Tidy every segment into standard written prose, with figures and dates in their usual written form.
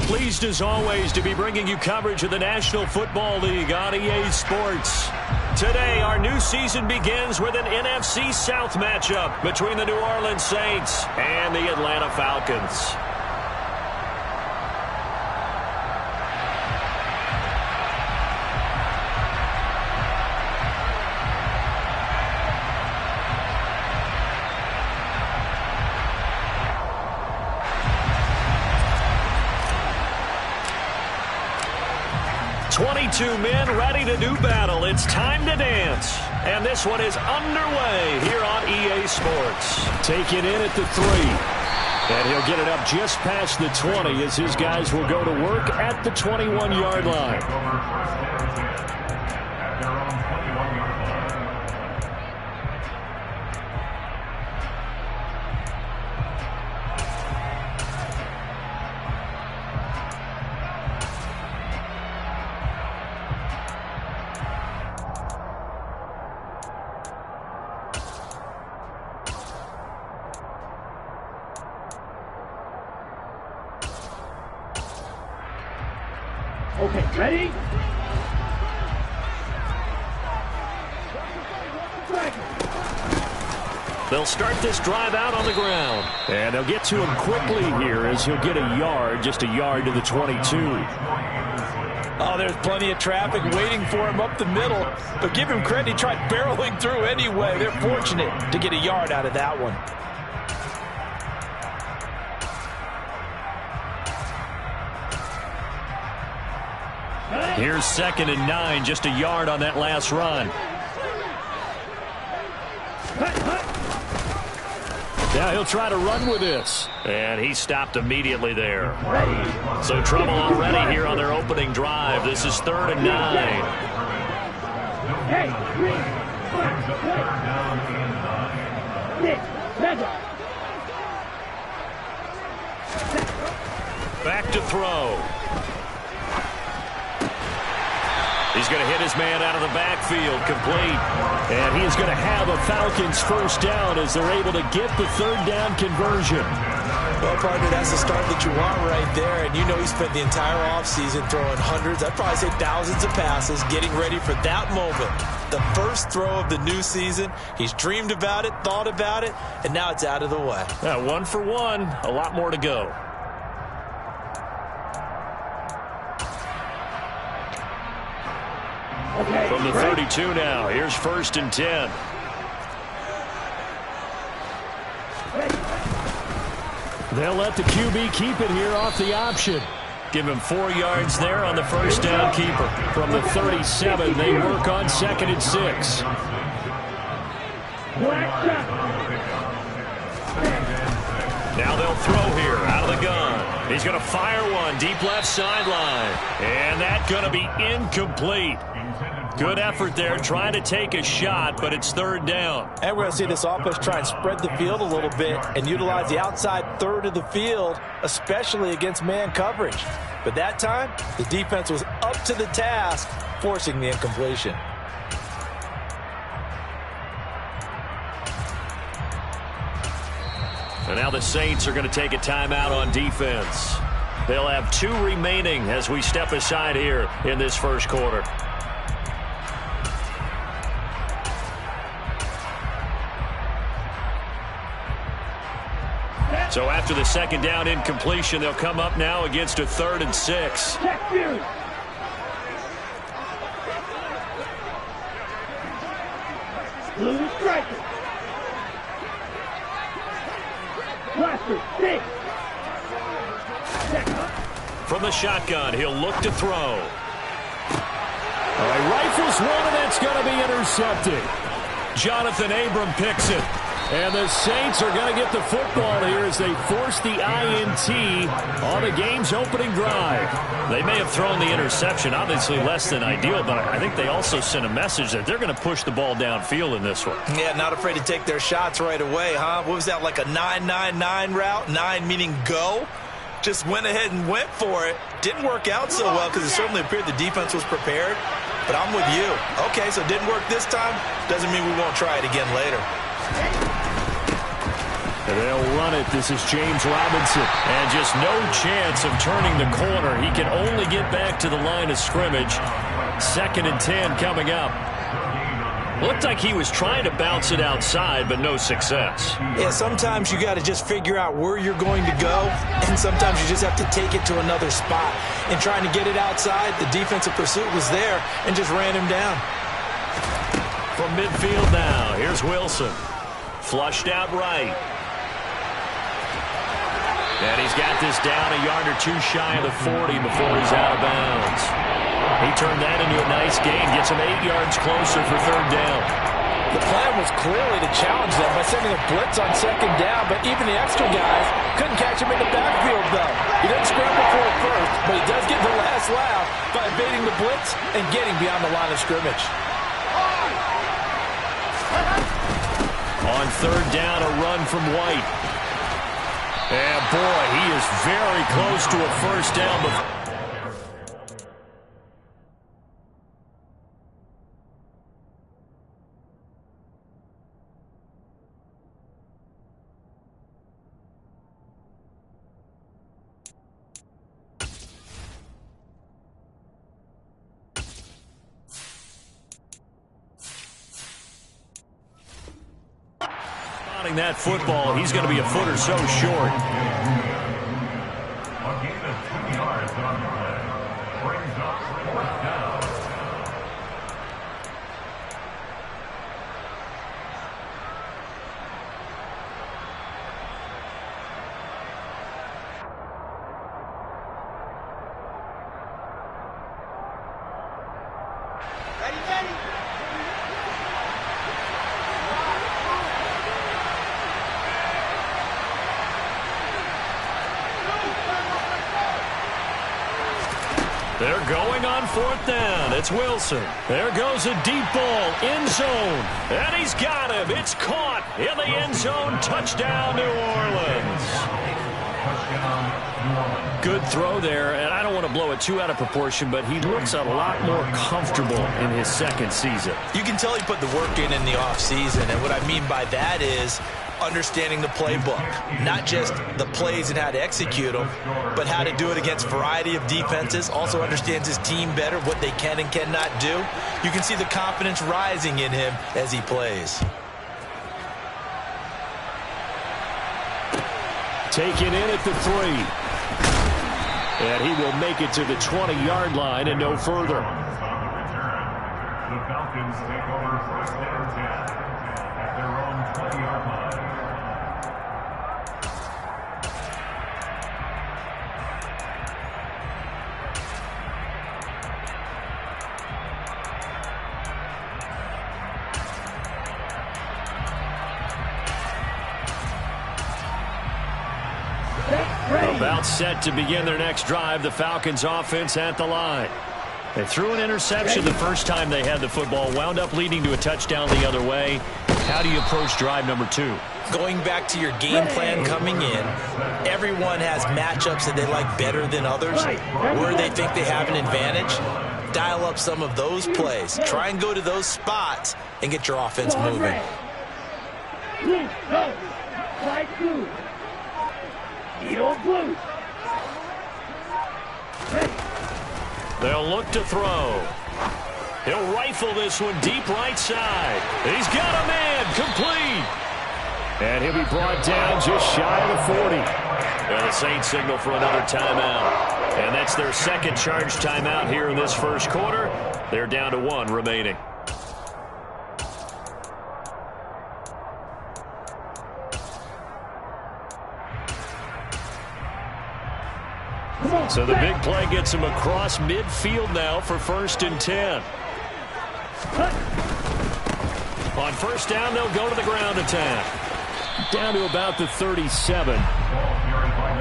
Pleased as always to be bringing you coverage of the National Football League on EA Sports. Today, our new season begins with an NFC South matchup between the New Orleans Saints and the Atlanta Falcons. Two men ready to do battle. It's time to dance. And this one is underway here on EA Sports. Take it in at the 3. And he'll get it up just past the 20 as his guys will go to work at the 21-yard line. Okay, ready? They'll start this drive out on the ground. And they'll get to him quickly here as he'll get a yard, just a yard to the 22. Oh, there's plenty of traffic waiting for him up the middle. But give him credit, he tried barreling through anyway. They're fortunate to get a yard out of that one. Here's 2nd and 9, just a yard on that last run. Now he'll try to run with this. And he stopped immediately there. So trouble already here on their opening drive. This is 3rd and 9. Back to throw. He's going to hit his man out of the backfield, complete. And he's going to have a Falcons first down as they're able to get the 3rd down conversion. Well, partner, that's the start that you want right there. And you know he spent the entire offseason throwing hundreds, I'd probably say thousands of passes, getting ready for that moment. The first throw of the new season. He's dreamed about it, thought about it, and now it's out of the way. Yeah, 1 for 1, a lot more to go. Okay, from the 32 now. Here's 1st and 10. They'll let the QB keep it here off the option. Give him 4 yards there on the first down keeper. From the 37, they work on 2nd and 6. Now they'll throw here out of the gun. He's going to fire one deep left sideline. And that's going to be incomplete. Good effort there, trying to take a shot, but it's 3rd down. And we're going to see this offense try and spread the field a little bit and utilize the outside third of the field, especially against man coverage. But that time, the defense was up to the task, forcing the incompletion. And now the Saints are going to take a timeout on defense. They'll have 2 remaining as we step aside here in this first quarter. So after the 2nd down incompletion, they'll come up now against a 3rd and 6. Blue striker. From the shotgun, he'll look to throw. All right, rifles one, and that's going to be intercepted. Jonathan Abram picks it. And the Saints are going to get the football here as they force the INT on the game's opening drive. They may have thrown the interception, obviously less than ideal, but I think they also sent a message that they're going to push the ball downfield in this one. Yeah, not afraid to take their shots right away, huh? What was that, like a 9-9-9 route? 9 meaning go? Just went ahead and went for it. Didn't work out so well because it certainly appeared the defense was prepared. But I'm with you. Okay, so it didn't work this time. Doesn't mean we won't try it again later. They'll run it. This is James Robinson. And just no chance of turning the corner. He can only get back to the line of scrimmage. 2nd and 10 coming up. Looked like he was trying to bounce it outside, but no success. Yeah, sometimes you got to just figure out where you're going to go, and sometimes you just have to take it to another spot. And trying to get it outside, the defensive pursuit was there and just ran him down. From midfield now, here's Wilson. Flushed out right. And he's got this down a yard or two shy of the 40 before he's out of bounds. He turned that into a nice gain, gets him 8 yards closer for 3rd down. The plan was clearly to challenge them by sending a blitz on 2nd down, but even the extra guys couldn't catch him in the backfield, though. He doesn't scramble for it first, but he does get the last laugh by evading the blitz and getting beyond the line of scrimmage. On 3rd down, a run from White. And boy, he is very close to a 1st down. That football, he's going to be a foot or so short. They're going on 4th down. It's Wilson. There goes a deep ball, end zone. And he's got him. It's caught in the end zone. Touchdown, New Orleans. Good throw there, and I don't want to blow it too out of proportion, but he looks a lot more comfortable in his 2nd season. You can tell he put the work in the offseason, and what I mean by that is understanding the playbook, not just the plays and how to execute them, but how to do it against a variety of defenses. Also understands his team better, what they can and cannot do. You can see the confidence rising in him as he plays. Taken in at the 3. And he will make it to the 20-yard line and no further. The Falcons take over 1st and 10 at their own 20-yard line. About set to begin their next drive, the Falcons offense at the line. They threw an interception the first time they had the football, wound up leading to a touchdown the other way. How do you approach drive number 2? Going back to your game plan coming in, everyone has matchups that they like better than others, where they think they have an advantage. Dial up some of those plays. Try and go to those spots and get your offense moving. They'll look to throw. He'll rifle this one deep right side. He's got a man, complete. And he'll be brought down just shy of the 40. And the Saints signal for another timeout. And that's their 2nd charge timeout here in this 1st quarter. They're down to 1 remaining. So the big play gets him across midfield now for 1st and 10. On 1st down, they'll go to the ground attack. Down to about the 37.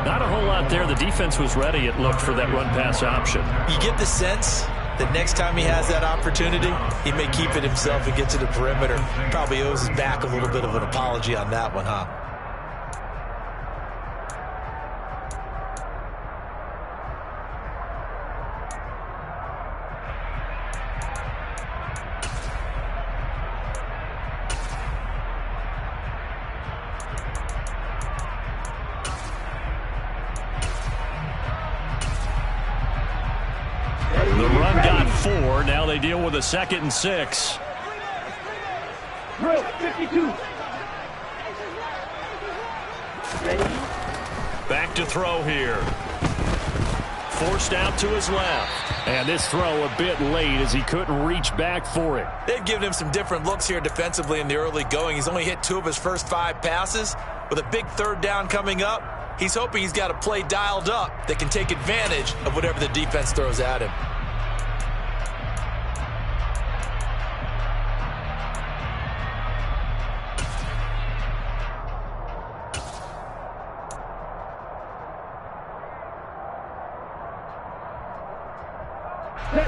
Not a whole lot there. The defense was ready, it looked, for that run-pass option. You get the sense that next time he has that opportunity, he may keep it himself and get to the perimeter. Probably owes his back a little bit of an apology on that one, huh? The run got 4. Now they deal with a 2nd and 6. Drill 52. Ready? Back to throw here. Forced out to his left. And this throw a bit late as he couldn't reach back for it. They've given him some different looks here defensively in the early going. He's only hit 2 of his first 5 passes. With a big 3rd down coming up, he's hoping he's got a play dialed up that can take advantage of whatever the defense throws at him.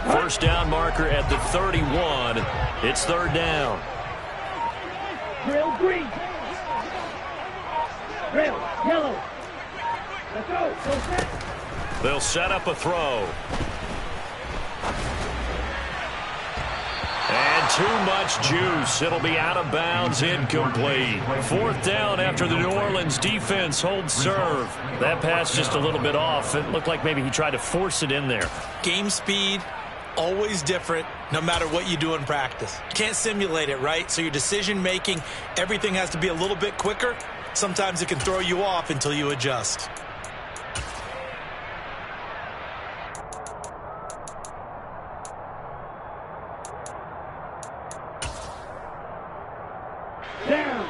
First down marker at the 31. It's 3rd down. Drill green. Drill yellow. Let's go. Go set. They'll set up a throw. And too much juice. It'll be out of bounds, incomplete. 4th down after the New Orleans defense holds serve. That pass just a little bit off. It looked like maybe he tried to force it in there. Game speed, always different, no matter what you do in practice. Can't simulate it, right? So your decision making, everything has to be a little bit quicker. Sometimes it can throw you off until you adjust. Down.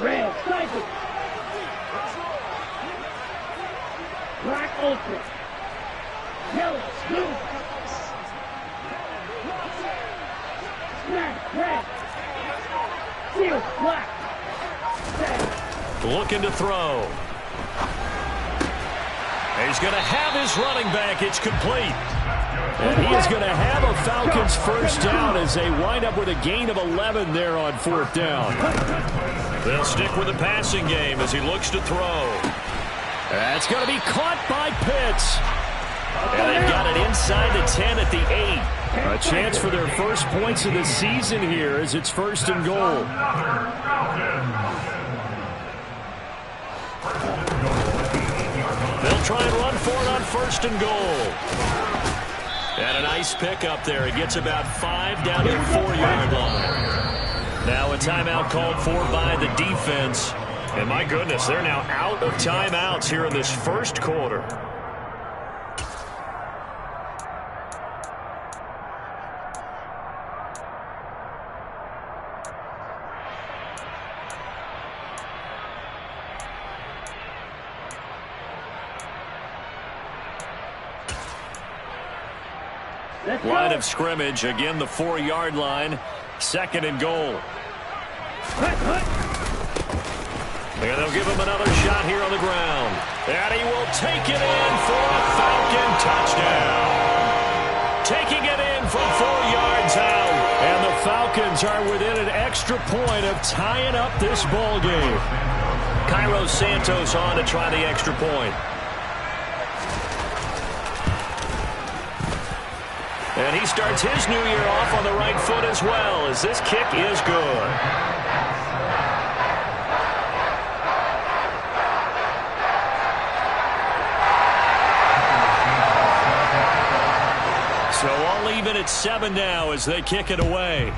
Red cycle. Black ultra. Yellow blue. Smash red. Seal black. Set. Looking to throw. He's going to have his running back. It's complete. And he is going to have a Falcons first down as they wind up with a gain of 11 there on 4th down. They'll stick with the passing game as he looks to throw. That's going to be caught by Pitts. And they've got it inside the 10 at the 8. A chance for their first points of the season here as it's 1st and goal. They'll try and run for it on 1st and goal. And a nice pick up there. He gets about 5 down to the 4-yard line. Now a timeout called for by the defense. And my goodness, they're now out of timeouts here in this 1st quarter. Line of scrimmage, again the 4-yard line, 2nd and goal. And they'll give him another shot here on the ground. And he will take it in for a Falcon touchdown. Taking it in from 4 yards out. And the Falcons are within an extra point of tying up this ball game. Cairo Santos on to try the extra point. And he starts his new year off on the right foot as well, as this kick is good. So all even at 7 now as they kick it away.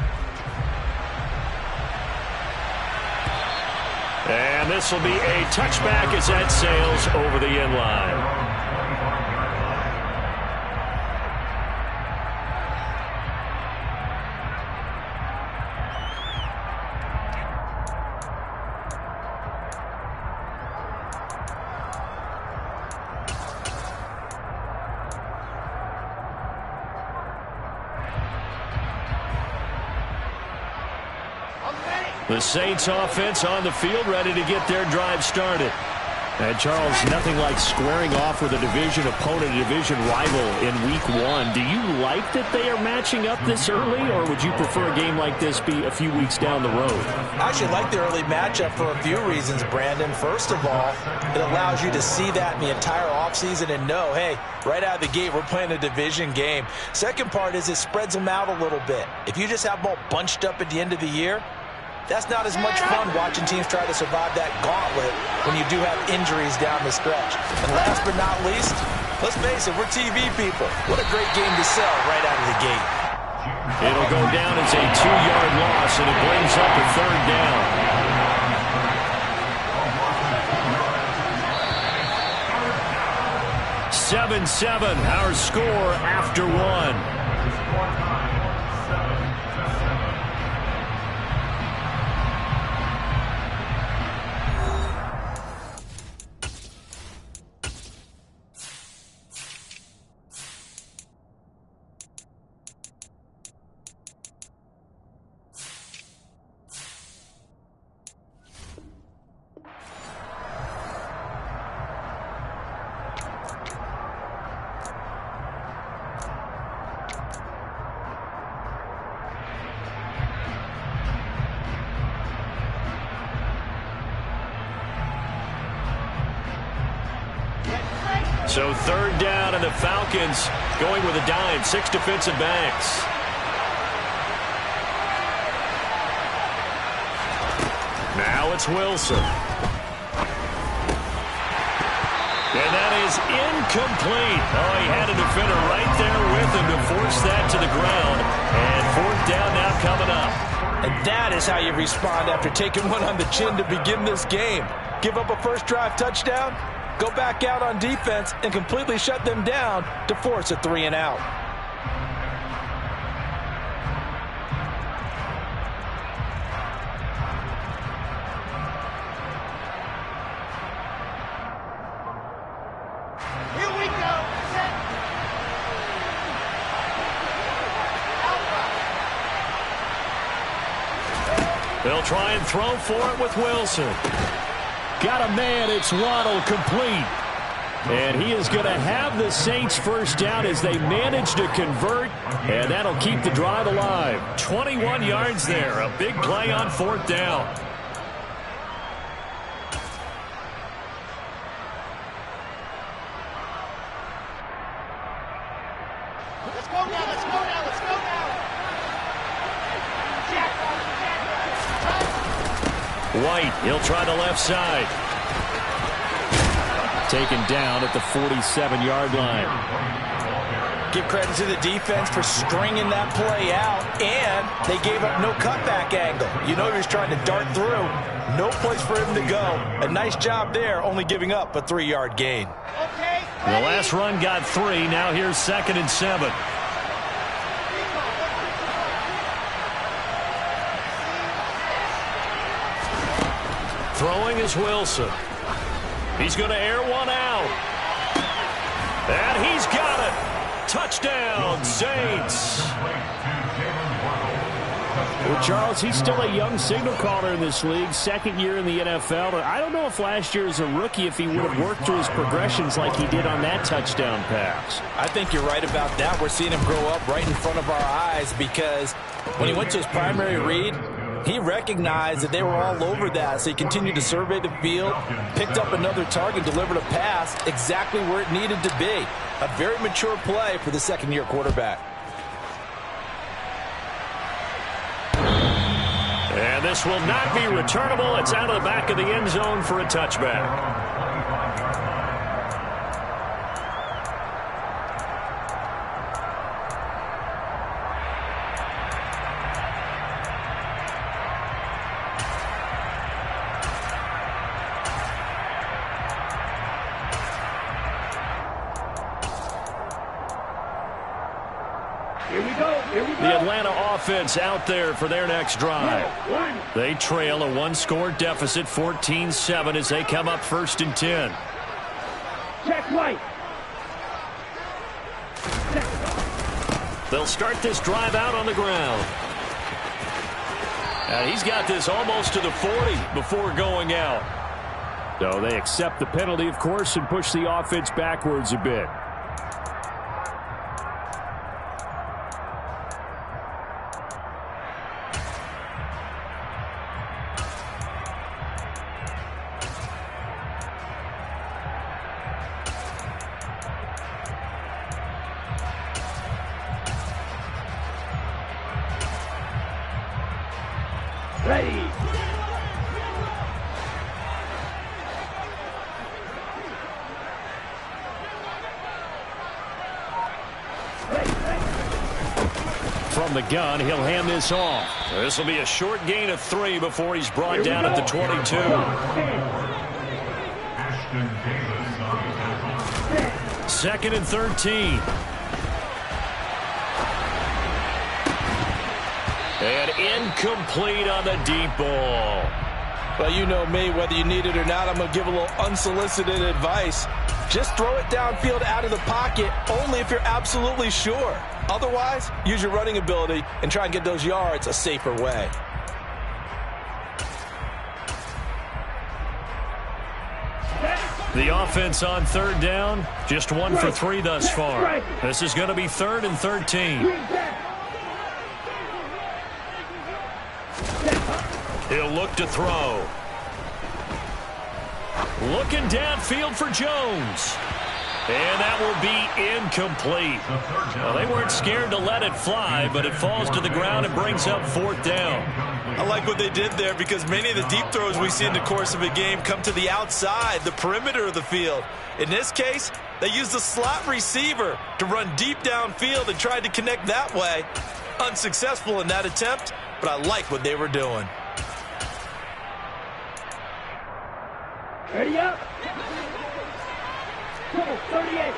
And this will be a touchback as that sails over the end line. The Saints offense on the field, ready to get their drive started. And Charles, nothing like squaring off with a division opponent, a division rival in week 1. Do you like that they are matching up this early, or would you prefer a game like this be a few weeks down the road? I actually like the early matchup for a few reasons, Brandon. First of all, it allows you to see that in the entire offseason and know, hey, right out of the gate, we're playing a division game. Second part is it spreads them out a little bit. If you just have them all bunched up at the end of the year, that's not as much fun watching teams try to survive that gauntlet when you do have injuries down the stretch. And last but not least, Let's face it, we're TV people. What a great game to sell right out of the gate. It'll go down as a 2-yard loss, and it brings up a third down. 7-7, our score after one. So third down, and the Falcons going with a dime, 6 defensive backs. Now it's Wilson. And that is incomplete. Oh, he had a defender right there with him to force that to the ground. And fourth down now coming up. And that is how you respond after taking one on the chin to begin this game. Give up a first drive touchdown, go back out on defense and completely shut them down to force a 3-and-out. Here we go. Set. They'll try and throw for it with Wilson. Got a man, it's Waddle, complete. And he is going to have the Saints first down as they manage to convert, and that'll keep the drive alive. 21 yards there, a big play on fourth down. Let's go now. Let's go now. Let's go now. White, he'll try the left side. Taken down at the 47-yard line. Give credit to the defense for stringing that play out, and they gave up no cutback angle. You know he was trying to dart through. No place for him to go. A nice job there, only giving up a 3-yard gain. Okay. The last run got 3. Now here's 2nd and 7. Throwing is Wilson. He's going to air one out. And he's got it. Touchdown, Saints. Well, Charles, he's still a young signal caller in this league, second year in the NFL. But I don't know if last year as a rookie, if he would have worked through his progressions like he did on that touchdown pass. I think you're right about that. We're seeing him grow up right in front of our eyes because when he went to his primary read, he recognized that they were all over that, so he continued to survey the field, picked up another target, delivered a pass exactly where it needed to be. A very mature play for the second-year quarterback. And this will not be returnable. It's out of the back of the end zone for a touchback. The Atlanta offense out there for their next drive. They trail a 1-score deficit, 14-7, as they come up 1st and 10. Check White. They'll start this drive out on the ground. And he's got this almost to the 40 before going out. So they accept the penalty, of course, and push the offense backwards a bit. Ready. from the gun. He'll hand this off. This will be a short gain of 3 before he's brought down at the 22. Second and 13. And incomplete on the deep ball. Well, you know me, whether you need it or not, I'm going to give a little unsolicited advice. Just throw it downfield out of the pocket only if you're absolutely sure. Otherwise, use your running ability and try and get those yards a safer way. The offense on third down, just 1 for 3 thus far. This is going to be 3rd and 13. He'll look to throw. Looking downfield for Jones. And that will be incomplete. Well, they weren't scared to let it fly, but it falls to the ground and brings up 4th down. I like what they did there because many of the deep throws we see in the course of a game come to the outside, the perimeter of the field. In this case, they used the slot receiver to run deep downfield and tried to connect that way. Unsuccessful in that attempt, but I like what they were doing. Ready up. Go, 38.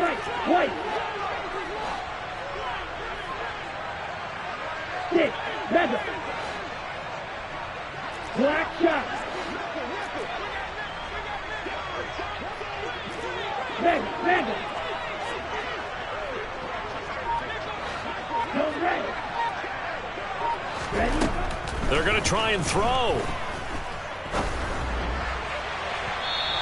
Right, white. 6, mega. Black shot. Mega. Go red. Ready? They're going to try and throw.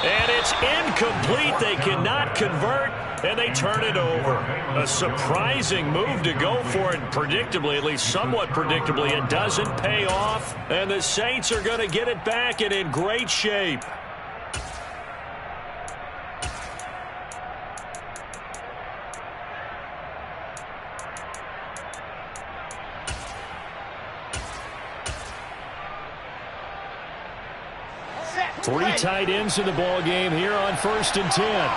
And it's incomplete. They cannot convert, and they turn it over. A surprising move to go for it. Predictably, at least somewhat predictably, it doesn't pay off. And the Saints are going to get it back and in great shape. Three tight ends in the ball game here on 1st and 10.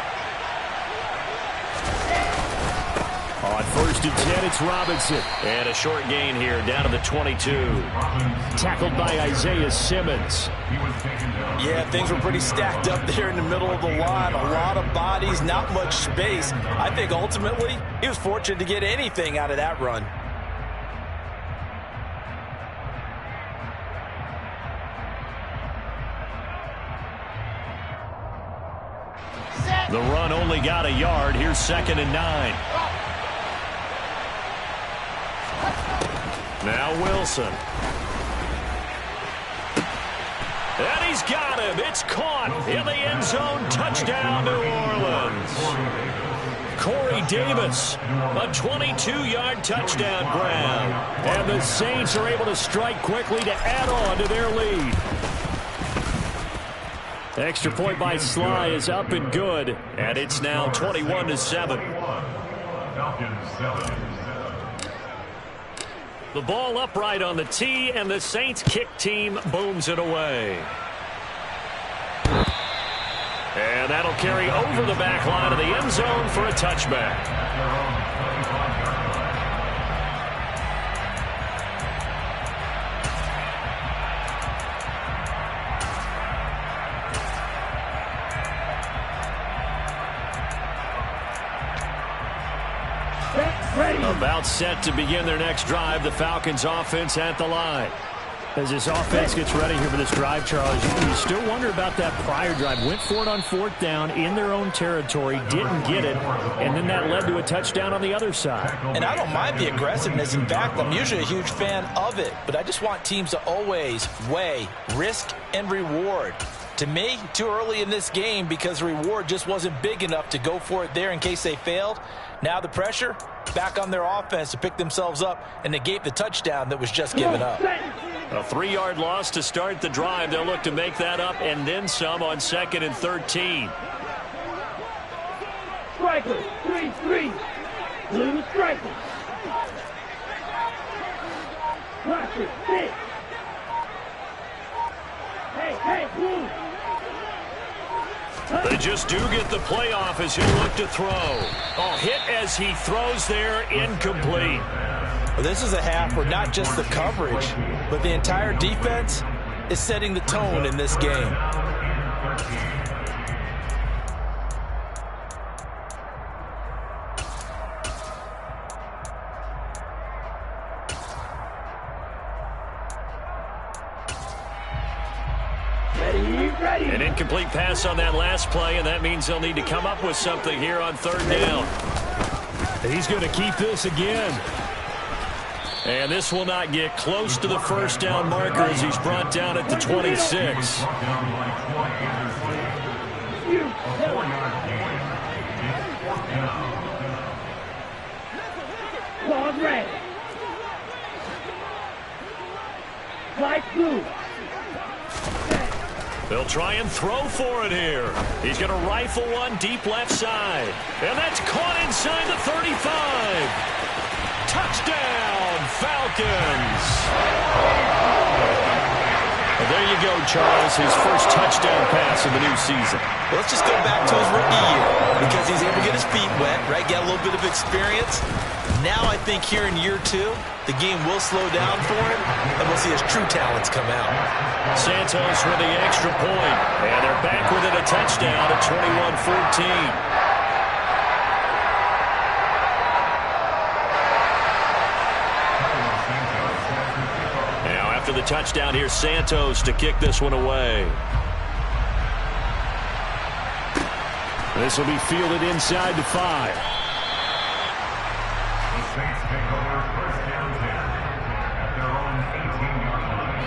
On 1st and 10, it's Robinson. And a short gain here down to the 22. Tackled by Isaiah Simmons. Yeah, things were pretty stacked up there in the middle of the line. A lot of bodies, not much space. I think ultimately he was fortunate to get anything out of that run. The run only got a yard. Here's 2nd and 9. Now Wilson. And he's got him. It's caught in the end zone. Touchdown, New Orleans. Corey Davis, a 22-yard touchdown grab. And the Saints are able to strike quickly to add on to their lead. Extra point by Sly is up and good, and it's now 21-7. The ball upright on the tee, and the Saints kick team booms it away. And that'll carry over the back line of the end zone for a touchback. About set to begin their next drive. The Falcons offense at the line. As this offense gets ready here for this drive, Charles, you still wonder about that prior drive. Went for it on 4th down in their own territory, didn't get it, and then that led to a touchdown on the other side. And I don't mind the aggressiveness. In fact, I'm usually a huge fan of it, but I just want teams to always weigh risk and reward. To me, too early in this game because the reward just wasn't big enough to go for it there in case they failed. Now the pressure back on their offense to pick themselves up and negate the touchdown that was just given up. A 3-yard loss to start the drive. They'll look to make that up and then some on 2nd and 13. Striker, 3-3. Blue striker. Watch it, 6. Hey, blue. They just do get the playoff as he'll look to throw. Oh, hit as he throws there, incomplete. Well, this is a half where not just the coverage, but the entire defense is setting the tone in this game. An incomplete pass on that last play, and that means they'll need to come up with something here on third down. He's going to keep this again. And this will not get close to the first down marker as he's brought down at the 26. Claws red. Flag blue. They'll try and throw for it here. He's going to rifle one deep left side. And that's caught inside the 35. Touchdown, Falcons. Well, there you go, Charles. His first touchdown pass of the new season. Well, let's just go back to his rookie year because he's able to get his feet wet, right? Get a little bit of experience. Now I think here in year two, the game will slow down for him, and we'll see his true talents come out. Santos with the extra point, and they're back within a touchdown at 21-14. After the touchdown, here's Santos to kick this one away. This will be fielded inside the 5. The Saints take over first down 10 at their own 18-yard line.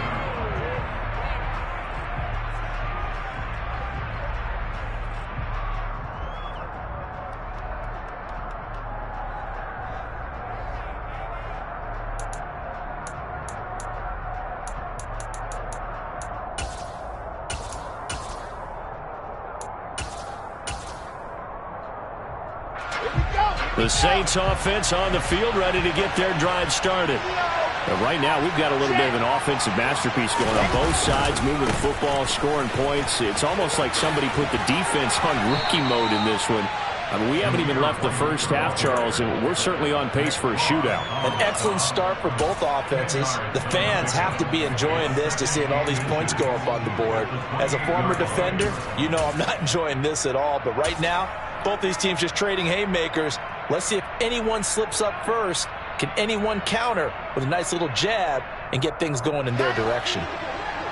The Saints offense on the field, ready to get their drive started. But right now, we've got a little bit of an offensive masterpiece going on both sides, moving the football, scoring points. It's almost like somebody put the defense on rookie mode in this one. I mean, we haven't even left the first half, Charles, and we're certainly on pace for a shootout. An excellent start for both offenses. The fans have to be enjoying this to seeing all these points go up on the board. As a former defender, you know I'm not enjoying this at all. But right now, both these teams just trading haymakers. Let's see if anyone slips up first. Can anyone counter with a nice little jab and get things going in their direction?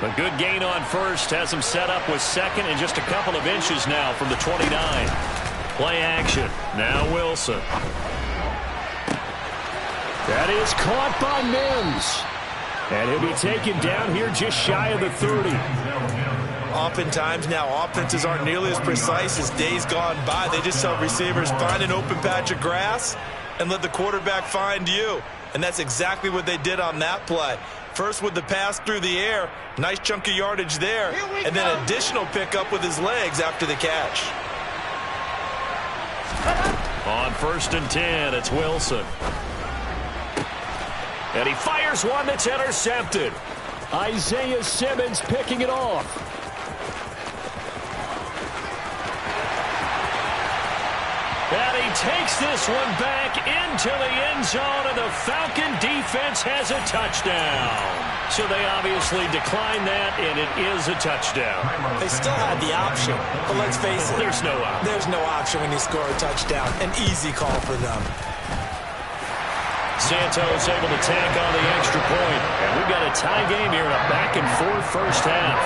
A good gain on first has them set up with second and just a couple of inches now from the 29. Play action. Now Wilson. That is caught by Mims. And he'll be taken down here just shy of the 30. Oftentimes now offenses aren't nearly as precise as days gone by. They just tell receivers, find an open patch of grass and let the quarterback find you. And that's exactly what they did on that play. First with the pass through the air, nice chunk of yardage there, and then additional pickup with his legs after the catch. On 1st and 10, it's Wilson. And he fires one that's intercepted. Isaiah Simmons picking it off. And he takes this one back into the end zone, and the Falcon defense has a touchdown. So they obviously declined that, and it is a touchdown. They still had the option, but let's face it. There's no option. There's no option when you score a touchdown. An easy call for them. Santos able to tack on the extra point. And we've got a tie game here in a back-and-forth first half.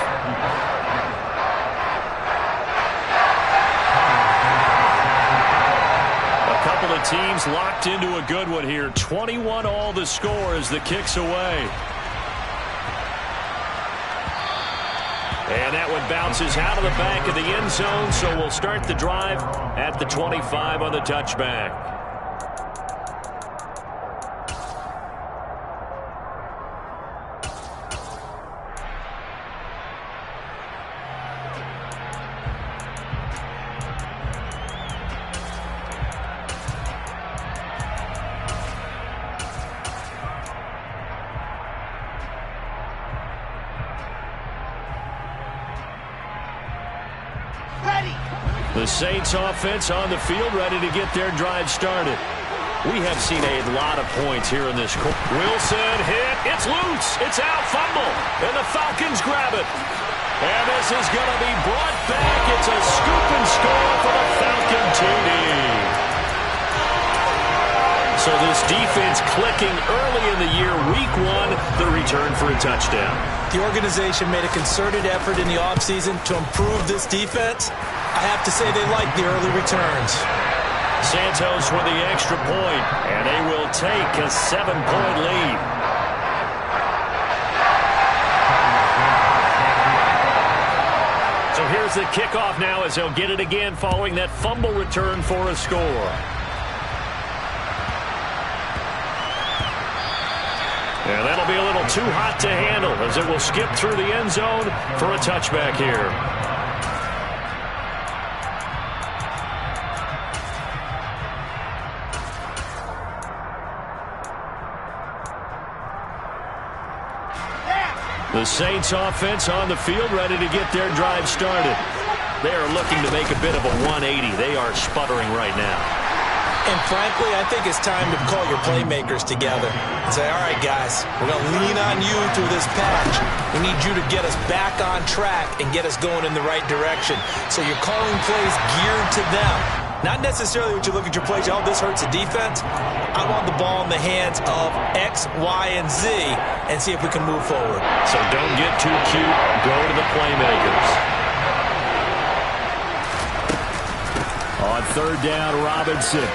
Couple of teams locked into a good one here. 21 all the score as the kick's away. And that one bounces out of the back of the end zone, so we'll start the drive at the 25 on the touchback. Ready. The Saints offense on the field, ready to get their drive started. We have seen a lot of points here in this quarter. Wilson hit. It's loose. It's out. Fumble. And the Falcons grab it. And this is going to be brought back. It's a scoop and score for the Falcon TD. So this defense clicking early in the year. Week 1, the return for a touchdown. The organization made a concerted effort in the offseason to improve this defense. I have to say they like the early returns. Santos with the extra point, and they will take a 7-point lead. So here's the kickoff now as they'll get it again following that fumble return for a score. And that'll be a little too hot to handle as it will skip through the end zone for a touchback here. The Saints offense on the field ready to get their drive started. They are looking to make a bit of a 180. They are sputtering right now. And frankly, I think it's time to call your playmakers together and say, all right, guys, we're going to lean on you through this patch. We need you to get us back on track and get us going in the right direction. So you're calling plays geared to them. Not necessarily what you look at your plays, oh, this hurts the defense. I want the ball in the hands of X, Y, and Z and see if we can move forward. So don't get too cute. Go to the playmakers. On third down, Robinson.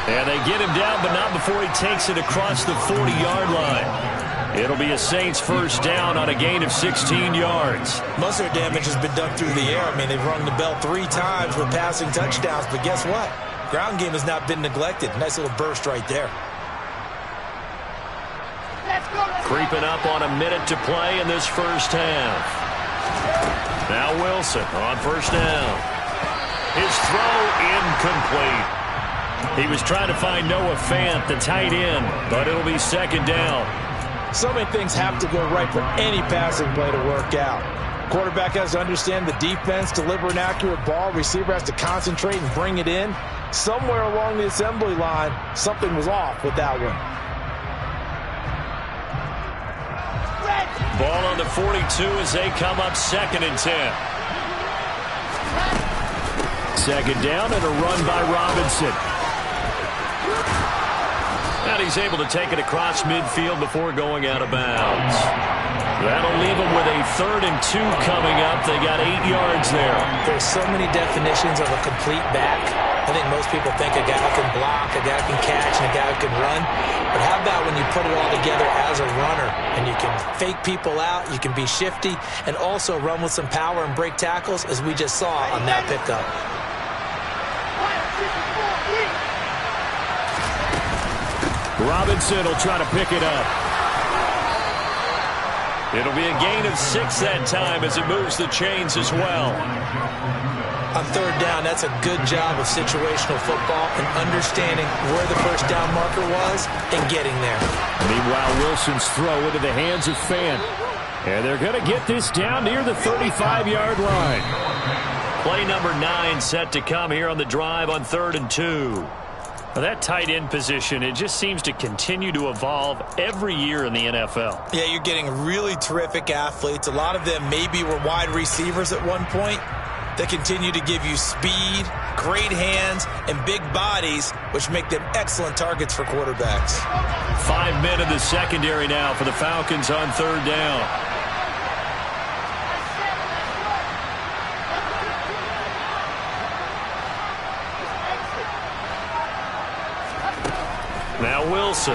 And they get him down, but not before he takes it across the 40-yard line. It'll be a Saints first down on a gain of 16 yards. Most of their damage has been done through the air. I mean, they've rung the bell 3 times with passing touchdowns, but guess what? Ground game has not been neglected. Nice little burst right there. Creeping up on a minute to play in this first half. Now Wilson on first down. His throw incomplete. He was trying to find Noah Fant, the tight end, but it'll be second down. So many things have to go right for any passing play to work out. Quarterback has to understand the defense, deliver an accurate ball. Receiver has to concentrate and bring it in. Somewhere along the assembly line, something was off with that one. Ball on the 42 as they come up 2nd and 10. Second down and a run by Robinson. And he's able to take it across midfield before going out of bounds. That'll leave them with a 3rd and 2 coming up. They got 8 yards there. There's so many definitions of a complete back. I think most people think a guy can block, a guy can catch, and a guy can run. But how about when you put it all together as a runner and you can fake people out, you can be shifty, and also run with some power and break tackles, as we just saw on that pickup. Robinson will try to pick it up. It'll be a gain of 6 that time as it moves the chains as well. On third down, that's a good job of situational football and understanding where the first down marker was and getting there. Meanwhile, Wilson's throw into the hands of Fant. And they're going to get this down near the 35-yard line. Play number 9 set to come here on the drive on 3rd and 2. Well, that tight end position, it just seems to continue to evolve every year in the NFL. Yeah, you're getting really terrific athletes. A lot of them maybe were wide receivers at one point. They continue to give you speed, great hands, and big bodies, which make them excellent targets for quarterbacks. 5 men in the secondary now for the Falcons on third down. Now Wilson.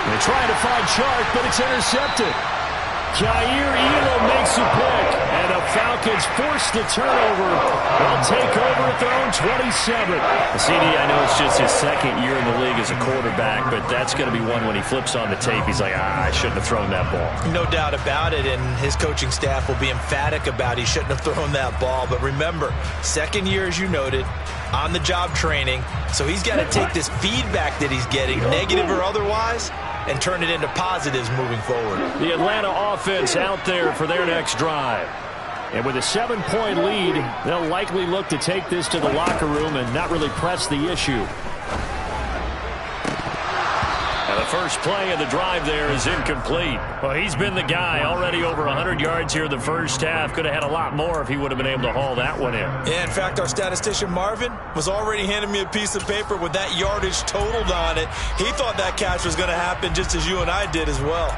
They're trying to find Chark, but it's intercepted. Jair Elam makes a pick, and the Falcons force the turnover. They'll take over at their own 27. CD, I know it's just his 2nd year in the league as a quarterback, but that's going to be one when he flips on the tape. He's like, I shouldn't have thrown that ball. No doubt about it, and his coaching staff will be emphatic about he shouldn't have thrown that ball. But remember, 2nd year, as you noted, on-the-job training, so he's got to take this feedback that he's getting, negative or otherwise, and turn it into positives moving forward. The Atlanta offense out there for their next drive. And with a 7-point lead, they'll likely look to take this to the locker room and not really press the issue. And the first play of the drive there is incomplete. Well, he's been the guy. Already over 100 yards here in the first half. Could have had a lot more if he would have been able to haul that one in. Yeah, in fact, our statistician Marvin was already handing me a piece of paper with that yardage totaled on it. He thought that catch was going to happen just as you and I did as well.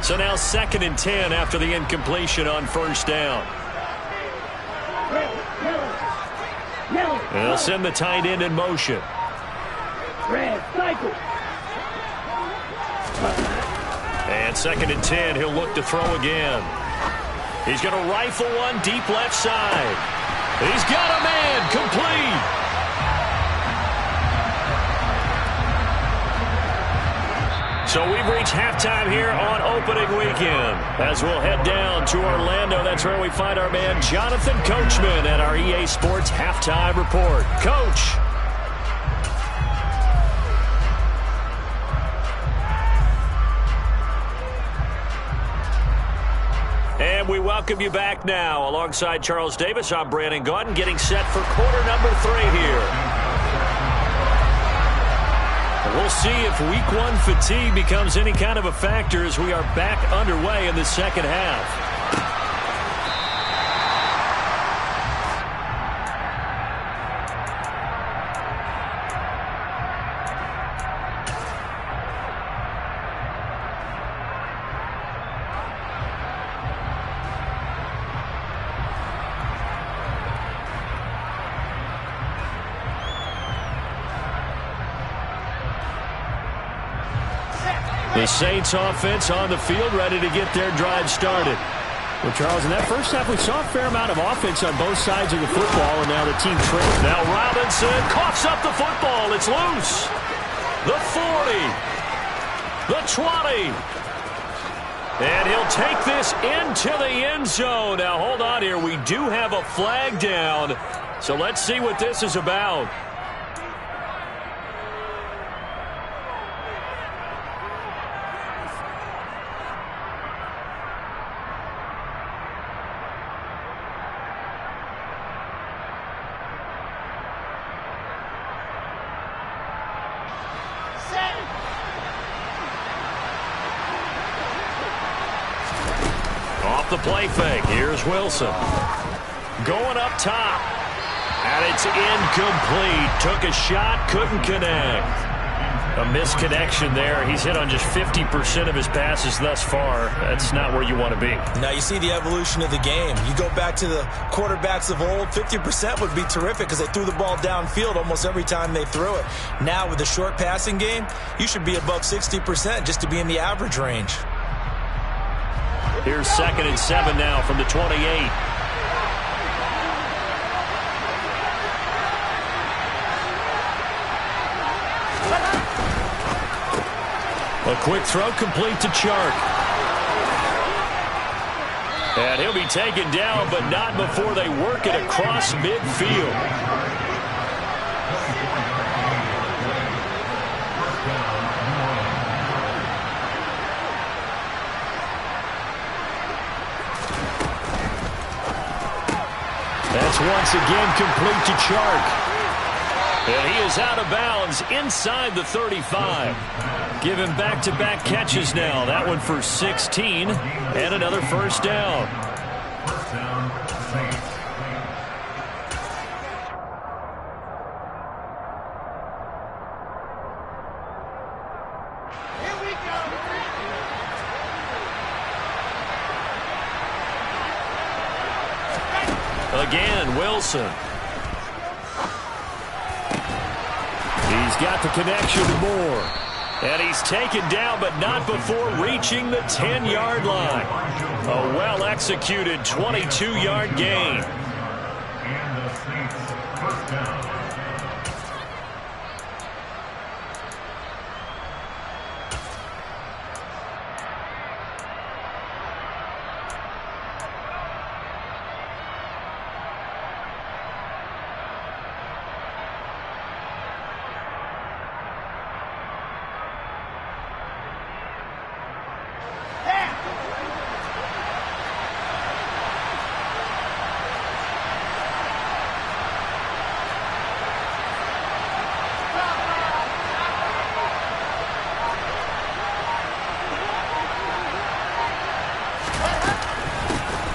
So now 2nd and 10 after the incompletion on first down. They'll send the tight end in motion. And 2nd and 10, he'll look to throw again. He's going to rifle one deep left side. He's got a man, complete. So we've reached halftime here on opening weekend. As we'll head down to Orlando, that's where we find our man Jonathan Coachman at our EA Sports Halftime Report. Coach. And we welcome you back now. Alongside Charles Davis, I'm Brandon Gaudin, getting set for quarter number 3 here. We'll see if week 1 fatigue becomes any kind of a factor as we are back underway in the second half. The Saints offense on the field, ready to get their drive started. Well, Charles, in that first half, we saw a fair amount of offense on both sides of the football, and now the team trails. Now Robinson coughs up the football. It's loose. The 40. The 20. And he'll take this into the end zone. Now, hold on here. We do have a flag down, so let's see what this is about. The play fake. Here's Wilson. Going up top. And it's incomplete. Took a shot, couldn't connect. A misconnection there. He's hit on just 50% of his passes thus far. That's not where you want to be. Now you see the evolution of the game. You go back to the quarterbacks of old, 50% would be terrific because they threw the ball downfield almost every time they threw it. Now with the short passing game, you should be above 60% just to be in the average range. Here's 2nd and 7 now from the 28. A quick throw complete to Chark. And he'll be taken down, but not before they work it across midfield. That's once again complete to Chark. And he is out of bounds inside the 35. Given back-to-back catches now. That one for 16 and another first down. First down, Saints. Again, Wilson. He's got the connection to Moore. And he's taken down, but not before reaching the 10-yard line. A well-executed 22-yard gain. And the Saints, first down.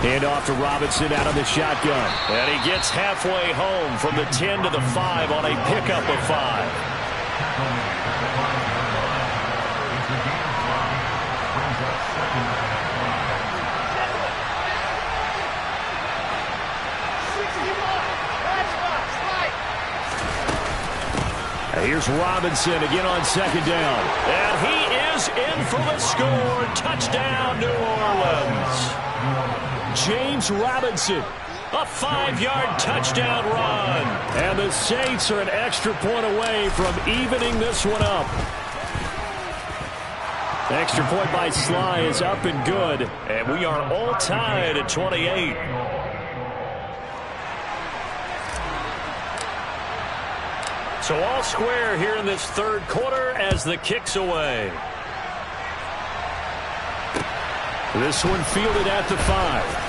Hand off to Robinson out of the shotgun. And he gets halfway home from the 10 to the 5 on a pickup of 5. Here's Robinson again on second down. And he is in for the score. Touchdown, New Orleans. James Robinson, a 5-yard touchdown run. And the Saints are an extra point away from evening this one up. Extra point by Sly is up and good. And we are all tied at 28. So all square here in this third quarter as the kick's away. This one fielded at the 5.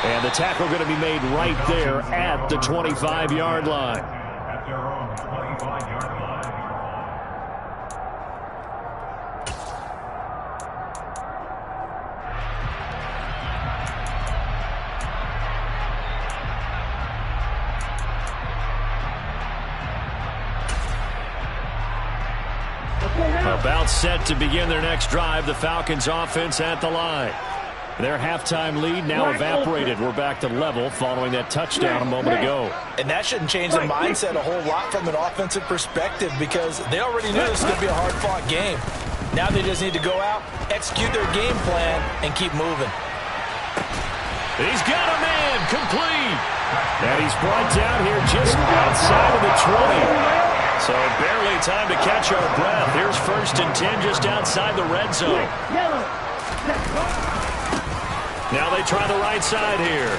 And the tackle going to be made right there at the 25-yard line. At their own 25-yard line. About set to begin their next drive. The Falcons offense at the line. Their halftime lead now evaporated. We're back to level following that touchdown a moment ago. And that shouldn't change the mindset a whole lot from an offensive perspective because they already knew this was going to be a hard-fought game. Now they just need to go out, execute their game plan, and keep moving. He's got a man complete. And he's brought down here just outside of the 20. So barely time to catch our breath. Here's 1st and 10 just outside the red zone. Now they try the right side here.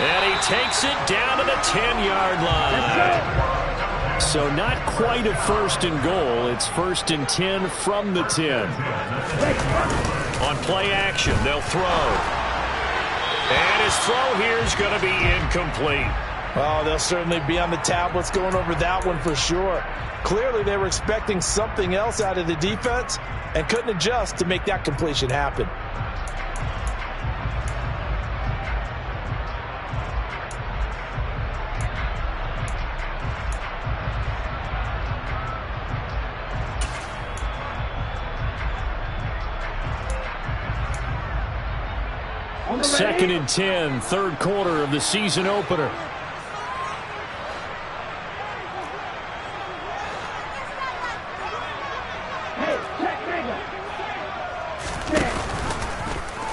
And he takes it down to the 10-yard line. So not quite a 1st and goal. It's 1st and 10 from the 10. On play action, they'll throw. And his throw here is going to be incomplete. Oh, they'll certainly be on the tablets going over that one for sure. Clearly, they were expecting something else out of the defense and couldn't adjust to make that completion happen. Second and 10, third quarter of the season opener.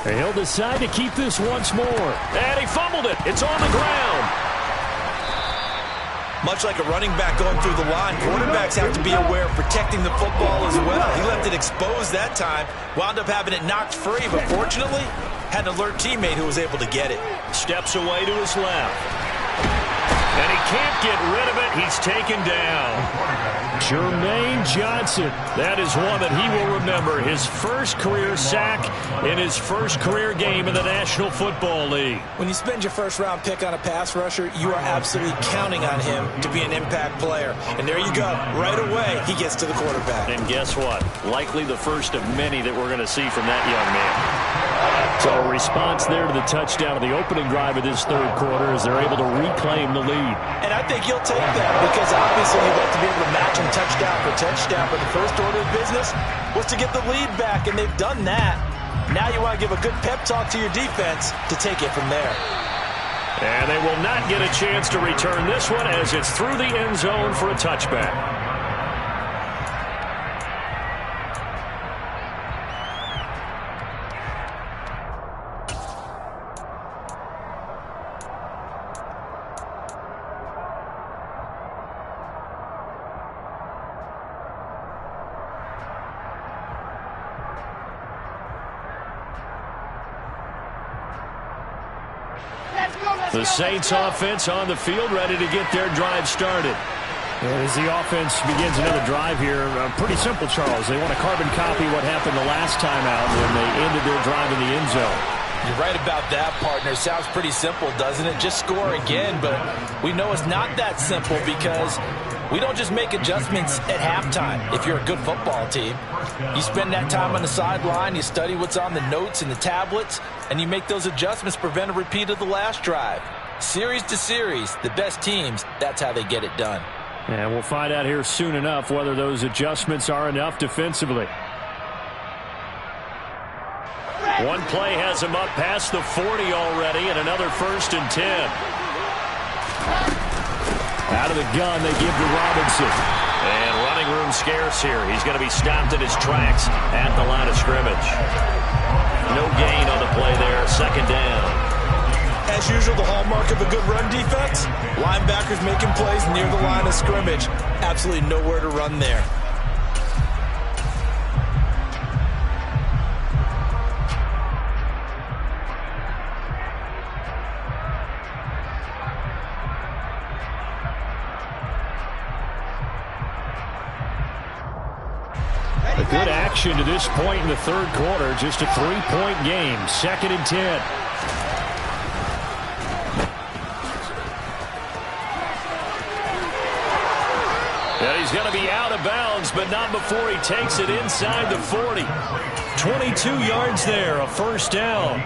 And he'll decide to keep this once more. And he fumbled it. It's on the ground. Much like a running back going through the line, quarterbacks have to be aware of protecting the football as well. He left it exposed that time, wound up having it knocked free, but fortunately, had an alert teammate who was able to get it. Steps away to his left. And he can't get rid of it. He's taken down. Jermaine Johnson. That is one that he will remember. His first career sack in his first career game in the National Football League. When you spend your first-round pick on a pass rusher, you are absolutely counting on him to be an impact player. And there you go. Right away, he gets to the quarterback. And guess what? Likely the first of many that we're going to see from that young man. So a response there to the touchdown of the opening drive of this third quarter as they're able to reclaim the lead. And I think you'll take that because obviously you'd like to be able to match him touchdown for touchdown, but the first order of business was to get the lead back, and they've done that. Now you want to give a good pep talk to your defense to take it from there. And they will not get a chance to return this one as it's through the end zone for a touchback. The Saints offense on the field, ready to get their drive started. As the offense begins another drive here, pretty simple, Charles. They want to carbon copy what happened the last time out when they ended their drive in the end zone. You're right about that, partner. Sounds pretty simple, doesn't it? Just score again, but we know it's not that simple because We don't just make adjustments at halftime if you're a good football team. You spend that time on the sideline, you study what's on the notes and the tablets, and you make those adjustments to prevent a repeat of the last drive. Series to series, the best teams, that's how they get it done. And we'll find out here soon enough whether those adjustments are enough defensively. One play has him up past the 40 already, and another 1st and 10. Out of the gun, they give to Robinson. And running room scarce here. He's going to be stopped in his tracks at the line of scrimmage. No gain on the play there. 2nd down. As usual, the hallmark of a good run defense, linebackers making plays near the line of scrimmage. Absolutely nowhere to run there. A good action to this point in the 3rd quarter. Just a 3-point game. 2nd and 10. And he's going to be out of bounds, but not before he takes it inside the 40. 22 yards there, a 1st down.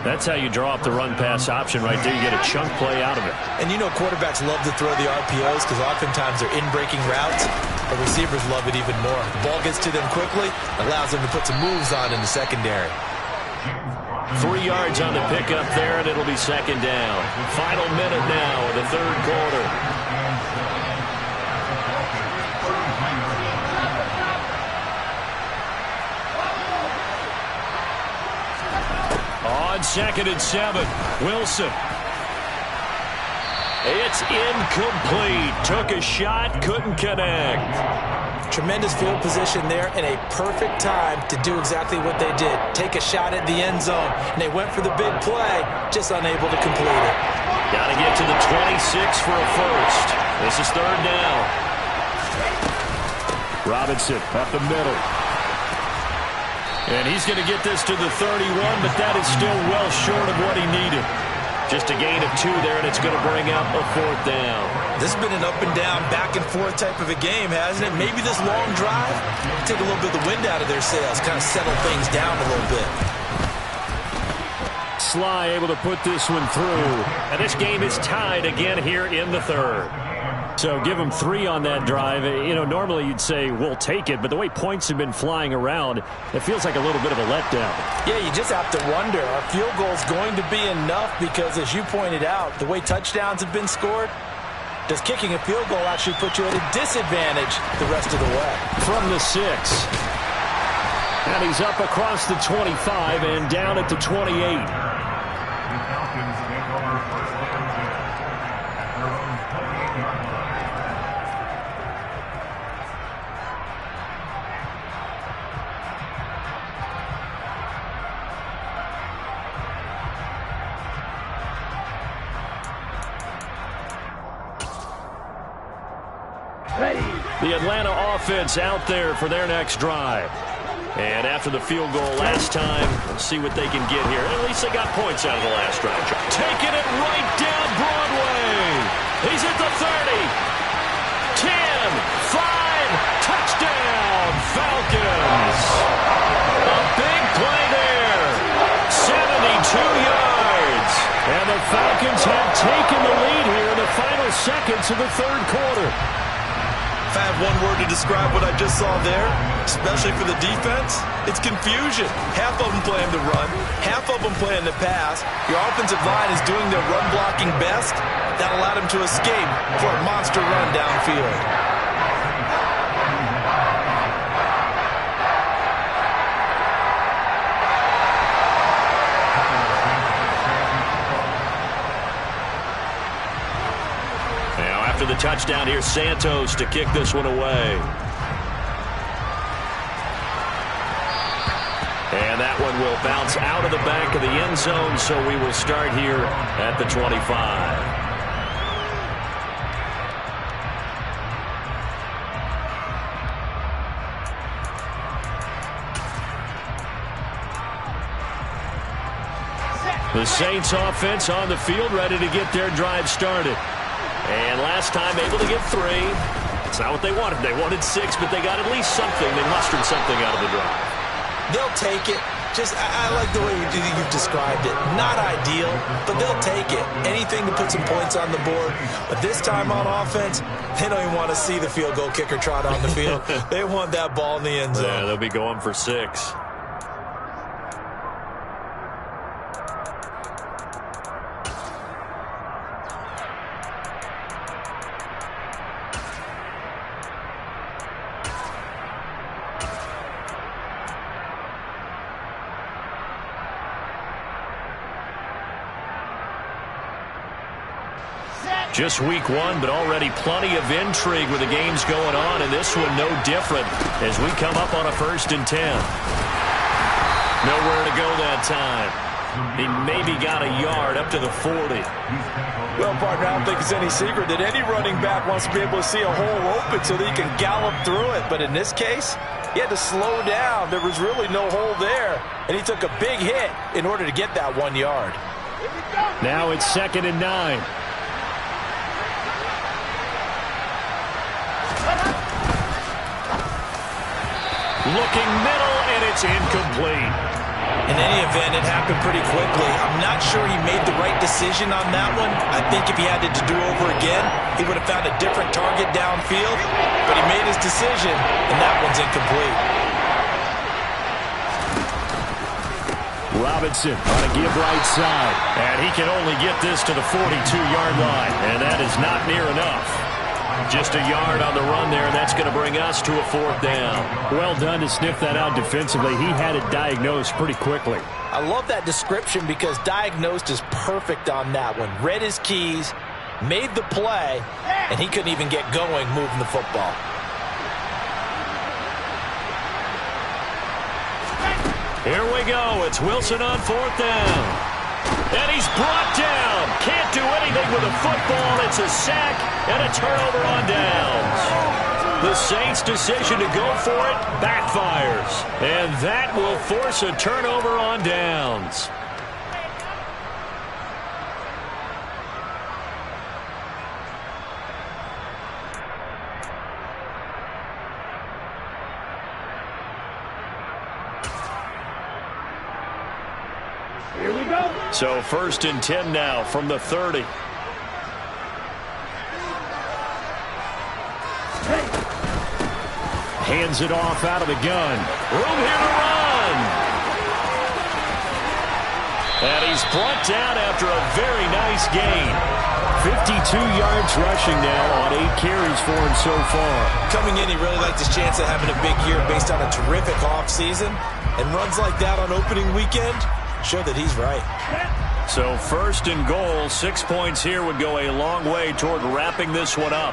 That's how you draw up the run-pass option right there. You get a chunk play out of it. And you know quarterbacks love to throw the RPOs because oftentimes they're in-breaking routes. The receivers love it even more. The ball gets to them quickly, allows them to put some moves on in the secondary. 3 yards on the pickup there, and it'll be 2nd down. Final minute now of the 3rd quarter. On 2nd and 7, Wilson. It's incomplete. Took a shot, couldn't connect. Tremendous field position there and a perfect time to do exactly what they did. Take a shot at the end zone, and they went for the big play, just unable to complete it. Got to get to the 26 for a 1st. This is 3rd down. Robinson up the middle. And he's going to get this to the 31, but that is still well short of what he needed. Just a gain of 2 there, and it's going to bring up a 4th down. This has been an up-and-down, back-and-forth type of a game, hasn't it? Maybe this long drive take a little bit of the wind out of their sails, kind of settle things down a little bit. Sly able to put this one through. And this game is tied again here in the 3rd. So give them 3 on that drive. You know, normally you'd say, we'll take it, but the way points have been flying around, it feels like a little bit of a letdown. Yeah, you just have to wonder, are field goals going to be enough? Because as you pointed out, the way touchdowns have been scored, does kicking a field goal actually put you at a disadvantage the rest of the way? From the 6. And he's up across the 25 and down at the 28. The Atlanta offense out there for their next drive. And after the field goal last time, let's see what they can get here. At least they got points out of the last drive. Taking it right down Broadway. He's at the 30. 10, 5, touchdown, Falcons. A big play there. 72 yards. And the Falcons have taken the lead here in the final seconds of the 3rd quarter. If I have one word to describe what I just saw there, especially for the defense, it's confusion. Half of them playing the run, half of them playing the pass. Your offensive line is doing their run blocking best. That allowed them to escape for a monster run downfield. After the touchdown, here's Santos to kick this one away. And that one will bounce out of the back of the end zone, so we will start here at the 25. The Saints offense on the field, ready to get their drive started. And last time able to get 3. It's not what they wanted. They wanted 6, but they got at least something. They mustered something out of the drive. They'll take it. I like the way you've described it. Not ideal, but they'll take it. Anything to put some points on the board. But this time on offense, they don't even want to see the field goal kicker trot on the field. They want that ball in the end zone. Yeah, they'll be going for 6. Just week 1, but already plenty of intrigue with the games going on, and this one no different as we come up on a 1st and 10. Nowhere to go that time. He maybe got a yard up to the 40. Well, partner, I don't think it's any secret that any running back wants to be able to see a hole open so that he can gallop through it. But in this case, he had to slow down. There was really no hole there, and he took a big hit in order to get that 1 yard. Now it's 2nd and 9. Looking middle, and it's incomplete. In any event, it happened pretty quickly. I'm not sure he made the right decision on that one. I think if he had it to do over again, he would have found a different target downfield. But he made his decision, and that one's incomplete. Robinson on a give right side. And he can only get this to the 42-yard line. And that is not near enough. Just a yard on the run there, and that's going to bring us to a 4th down. Well done to sniff that out defensively. He had it diagnosed pretty quickly. I love that description because diagnosed is perfect on that one. Read his keys, made the play, and he couldn't even get going moving the football. Here we go. It's Wilson on 4th down. And he's brought down. Can't do anything with a football. It's a sack and a turnover on downs. The Saints' decision to go for it backfires. And that will force a turnover on downs. Here we go. So 1st and 10 now from the 30. Hands it off out of the gun. Room here to run. And he's brought down after a very nice gain. 52 yards rushing now on 8 carries for him so far. Coming in, he really liked his chance of having a big year based on a terrific offseason. And runs like that on opening weekend show that he's right. So 1st and goal, 6 points here would go a long way toward wrapping this one up.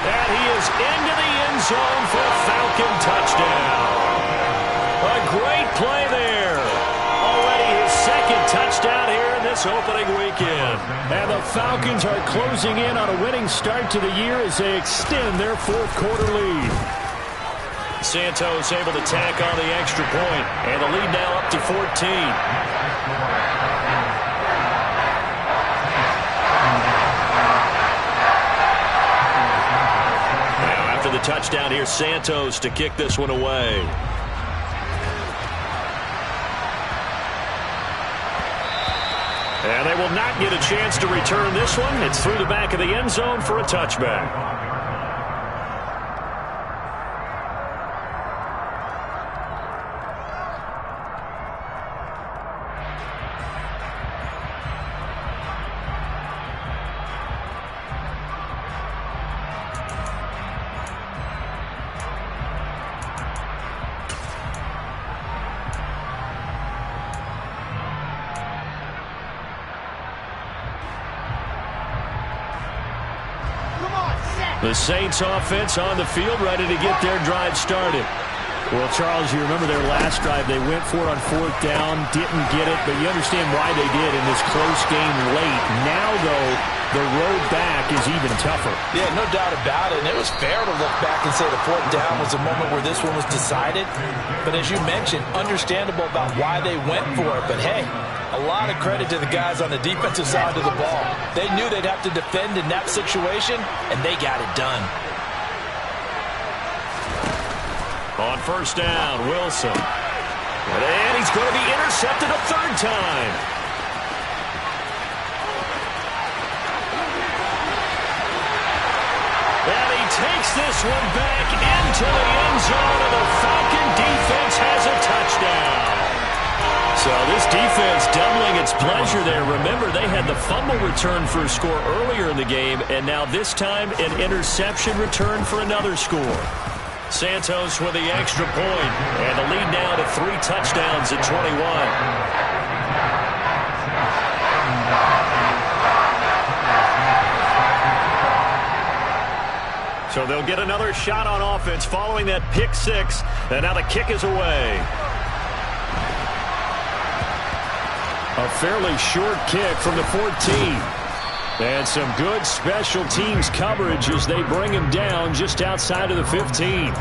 And he is into the end zone for a Falcon touchdown. A great play there. Already his 2nd touchdown here in this opening weekend. And the Falcons are closing in on a winning start to the year as they extend their 4th quarter lead. Santos able to tack on the extra point, and the lead now up to 14. Now after the touchdown, here's Santos to kick this one away. And they will not get a chance to return this one. It's through the back of the end zone for a touchback. The Saints offense on the field ready to get their drive started. Well, Charles, you remember their last drive. They went for it on 4th down, didn't get it, but you understand why they did in this close game late. Now, though, the road back is even tougher. Yeah, no doubt about it. And it was fair to look back and say the 4th down was a moment where this one was decided. But as you mentioned, understandable about why they went for it. But, hey, a lot of credit to the guys on the defensive side of the ball. They knew they'd have to defend in that situation, and they got it done. On 1st down, Wilson. And he's going to be intercepted a 3rd time. And he takes this one back into the end zone, and the Falcon defense has a touchdown. So this defense doubling its pleasure there. Remember, they had the fumble return for a score earlier in the game, and now this time an interception return for another score. Santos with the extra point, and the lead now to 3 touchdowns at 21. So they'll get another shot on offense following that pick 6, and now the kick is away. A fairly short kick from the 14. And some good special teams coverage as they bring him down just outside of the 15.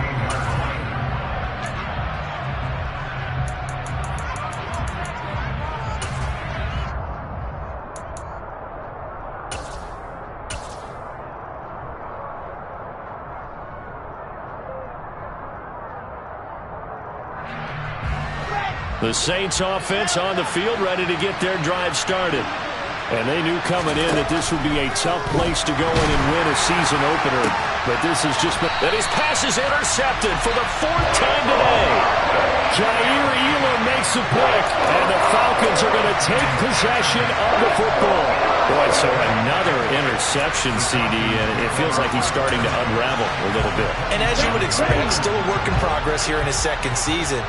The Saints offense on the field, ready to get their drive started. And they knew coming in that this would be a tough place to go in and win a season opener. But this has just been... And his pass is intercepted for the 4th time today. Jair Elam makes a pick, and the Falcons are going to take possession of the football. Boy, so another interception, CD, and it feels like he's starting to unravel a little bit. And as you would expect, still a work in progress here in his 2nd season.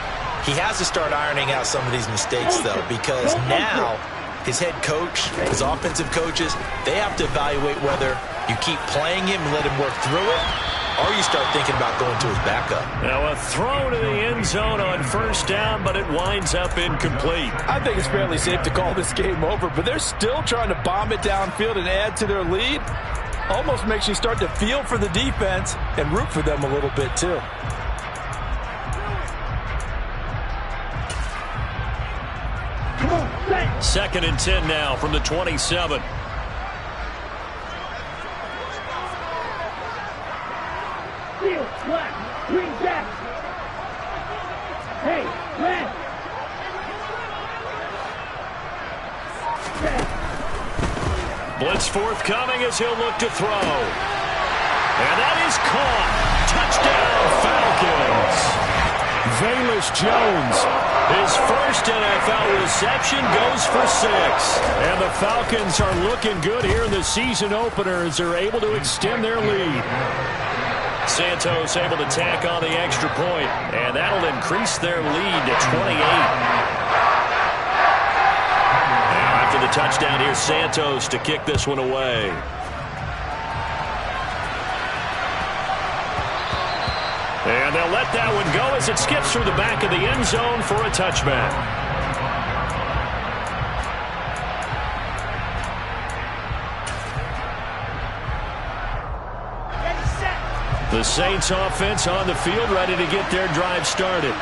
He has to start ironing out some of these mistakes, though, because now his head coach, his offensive coaches, they have to evaluate whether you keep playing him and let him work through it, or you start thinking about going to his backup. Now a throw to the end zone on 1st down, but it winds up incomplete. I think it's fairly safe to call this game over, but they're still trying to bomb it downfield and add to their lead. Almost makes you start to feel for the defense and root for them a little bit, too. Second and 10 now from the 27. Field, black, green back. Hey, red. Blitz forthcoming as he'll look to throw. And that is caught. Touchdown, Falcons. Velus Jones, his first NFL reception, goes for 6. And the Falcons are looking good here in the season opener as they're able to extend their lead. Santos able to tack on the extra point, and that'll increase their lead to 28. Now after the touchdown, here's Santos to kick this one away. And they'll let that one go as it skips through the back of the end zone for a touchback. The Saints offense on the field, ready to get their drive started.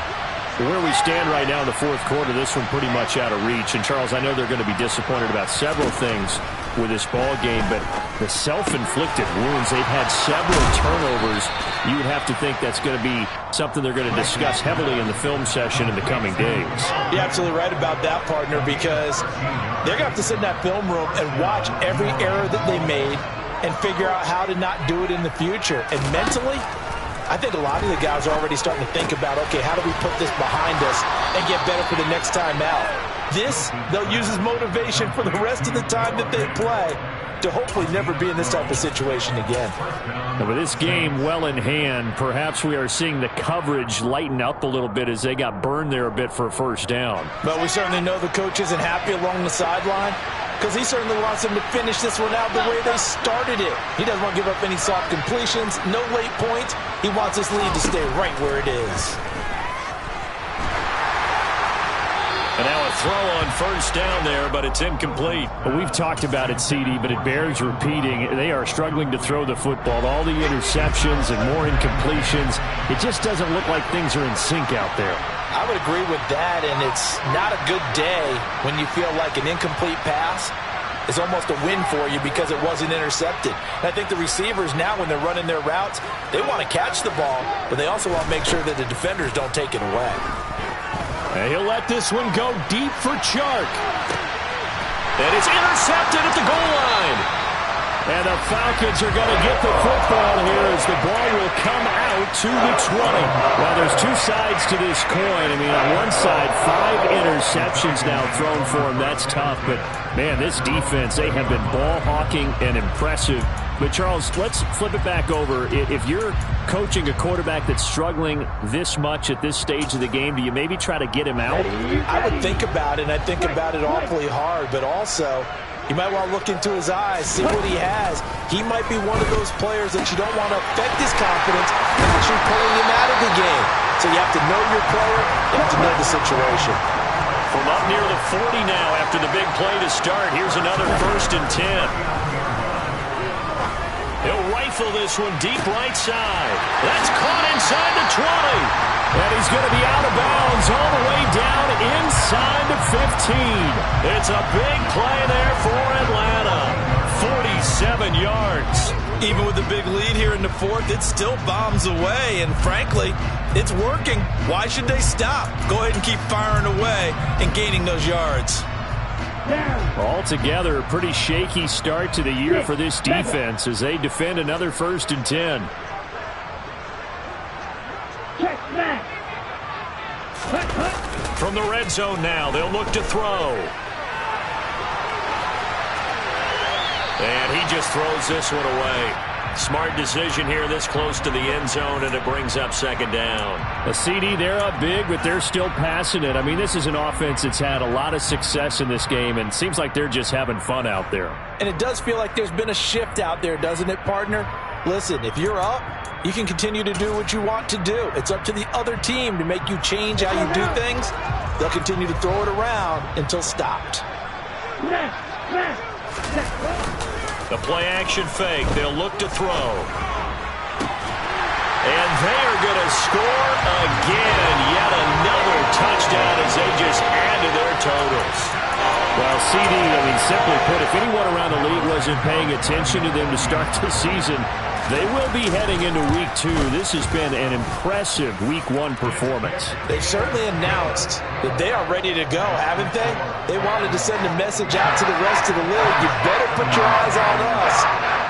Where we stand right now in the 4th quarter, this one pretty much out of reach. And, Charles, I know they're going to be disappointed about several things with this ball game, but the self-inflicted wounds, they've had several turnovers. You would have to think that's going to be something they're going to discuss heavily in the film session in the coming days. You're absolutely right about that, partner, because they're going to have to sit in that film room and watch every error that they made and figure out how to not do it in the future. And mentally, I think a lot of the guys are already starting to think about, okay, how do we put this behind us and get better for the next time out? This, they'll use as motivation for the rest of the time that they play to hopefully never be in this type of situation again. And with this game well in hand, perhaps we are seeing the coverage lighten up a little bit as they got burned there a bit for a 1st down. But we certainly know the coach isn't happy along the sideline, because he certainly wants them to finish this one out the way they started it. He doesn't want to give up any soft completions, no late points. He wants this lead to stay right where it is. And now a throw on first down there, but it's incomplete. Well, we've talked about it, CD, but it bears repeating. They are struggling to throw the football. All the interceptions and more incompletions. It just doesn't look like things are in sync out there. I would agree with that, and it's not a good day when you feel like an incomplete pass is almost a win for you because it wasn't intercepted. And I think the receivers now, when they're running their routes, they want to catch the ball, but they also want to make sure that the defenders don't take it away. And he'll let this one go deep for Chark. And it's intercepted at the goal line. And the Falcons are going to get the football here as the ball will come out to the 20. Well, there's two sides to this coin. I mean, on one side, 5 interceptions now thrown for him. That's tough. But, man, this defense, they have been ball hawking and impressive. But, Charles, let's flip it back over. If you're coaching a quarterback that's struggling this much at this stage of the game, do you maybe try to get him out? I would think about it, and I think about it awfully hard. But also, you might want to look into his eyes, see what he has. He might be one of those players that you don't want to affect his confidence and actually pulling him out of the game. So you have to know your player, you have to know the situation. From up near the 40 now after the big play to start, here's another 1st and 10. He'll rifle this one deep right side. That's caught inside the 20. And he's going to be out of bounds all the way down inside the 15. It's a big play there for Atlanta. 47 yards. Even with the big lead here in the 4th, it still bombs away. And frankly, it's working. Why should they stop? Go ahead and keep firing away and gaining those yards. Altogether, a pretty shaky start to the year for this defense as they defend another 1st and 10. From the red zone now, they'll look to throw. And he just throws this one away. Smart decision here this close to the end zone, and it brings up 2nd down. A CD, they're up big, but they're still passing it. I mean, this is an offense that's had a lot of success in this game, and it seems like they're just having fun out there. And it does feel like there's been a shift out there, doesn't it, partner? Listen, if you're up, you can continue to do what you want to do. It's up to the other team to make you change how you do things. They'll continue to throw it around until stopped. The play-action fake. They'll look to throw. And they are going to score again. Yet another touchdown as they just add to their totals. Well, CD, I mean, simply put, if anyone around the league wasn't paying attention to them to start the season, they will be heading into Week 2. This has been an impressive Week 1 performance. They've certainly announced that they are ready to go, haven't they? They wanted to send a message out to the rest of the league. You better put your eyes on us.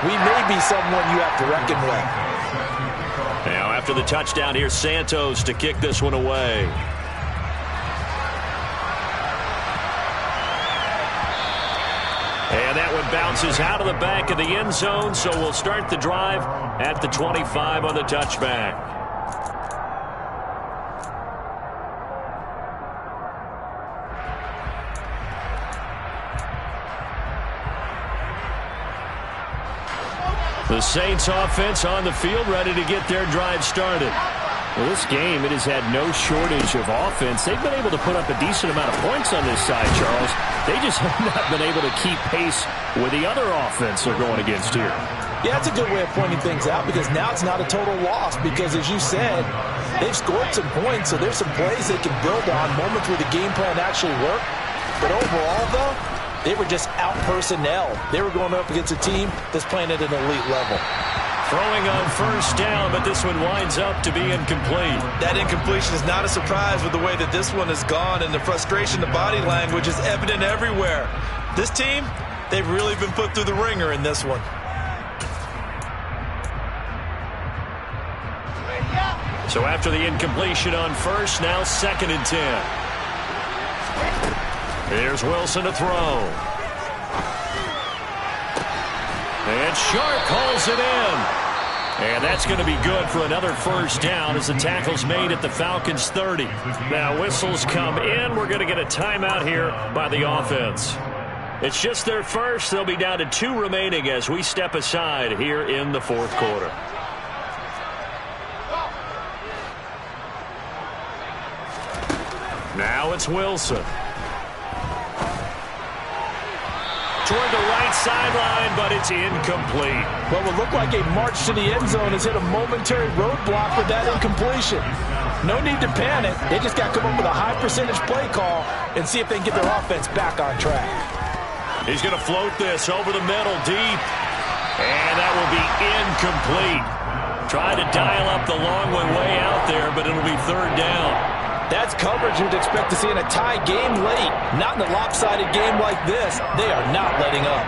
We may be someone you have to reckon with. Now, after the touchdown, here's Santos to kick this one away. And that one bounces out of the back of the end zone, so we'll start the drive at the 25 on the touchback. The Saints offense on the field, ready to get their drive started. Well, this game, it has had no shortage of offense. They've been able to put up a decent amount of points on this side, Charles. They just have not been able to keep pace with the other offense they're going against here. Yeah, that's a good way of pointing things out because now it's not a total loss because, as you said, they've scored some points, so there's some plays they can build on, moments where the game plan actually worked. But overall, though, they were just out-personnel. They were going up against a team that's playing at an elite level. Throwing on first down, but this one winds up to be incomplete. That incompletion is not a surprise with the way that this one has gone, and the frustration, the body language is evident everywhere. This team, they've really been put through the ringer in this one. So after the incompletion on first, now 2nd and 10. Here's Wilson to throw. And Sharp calls it in. And that's going to be good for another first down as the tackle's made at the Falcons' 30. Now whistles come in. We're going to get a timeout here by the offense. It's just their first. They'll be down to 2 remaining as we step aside here in the 4th quarter. Now it's Wilson. toward the right sideline, but it's incomplete. What would look like a march to the end zone has hit a momentary roadblock with that incompletion. No need to panic. They just got to come up with a high percentage play call and see if they can get their offense back on track. He's going to float this over the middle deep. And that will be incomplete. Try to dial up the long one way out there, but it'll be third down. That's coverage you'd expect to see in a tie game late. Not in a lopsided game like this. They are not letting up.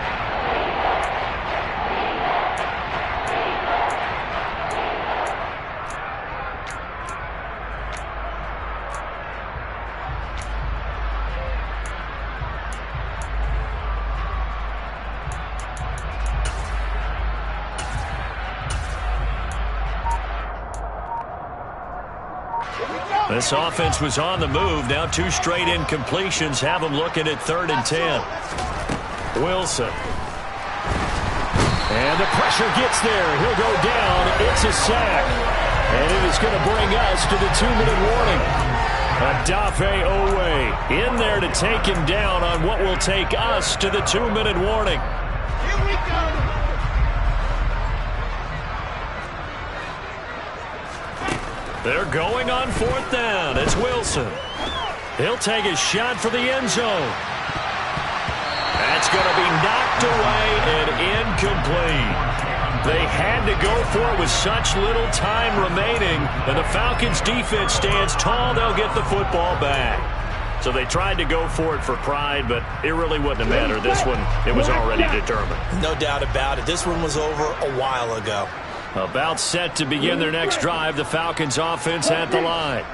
This offense was on the move. Now 2 straight incompletions have them looking at 3rd and 10. Wilson. And the pressure gets there. He'll go down. It's a sack. And it is going to bring us to the 2-minute warning. Adafe Owe in there to take him down on what will take us to the 2-minute warning. Here we go. They're going on 4th down. It's Wilson. He'll take a shot for the end zone. That's going to be knocked away and incomplete. They had to go for it with such little time remaining, and the Falcons' defense stands tall. They'll get the football back. So they tried to go for it for pride, but it really wouldn't have mattered. This one, it was already determined. No doubt about it. This one was over a while ago. About set to begin their next drive, the Falcons offense at the line.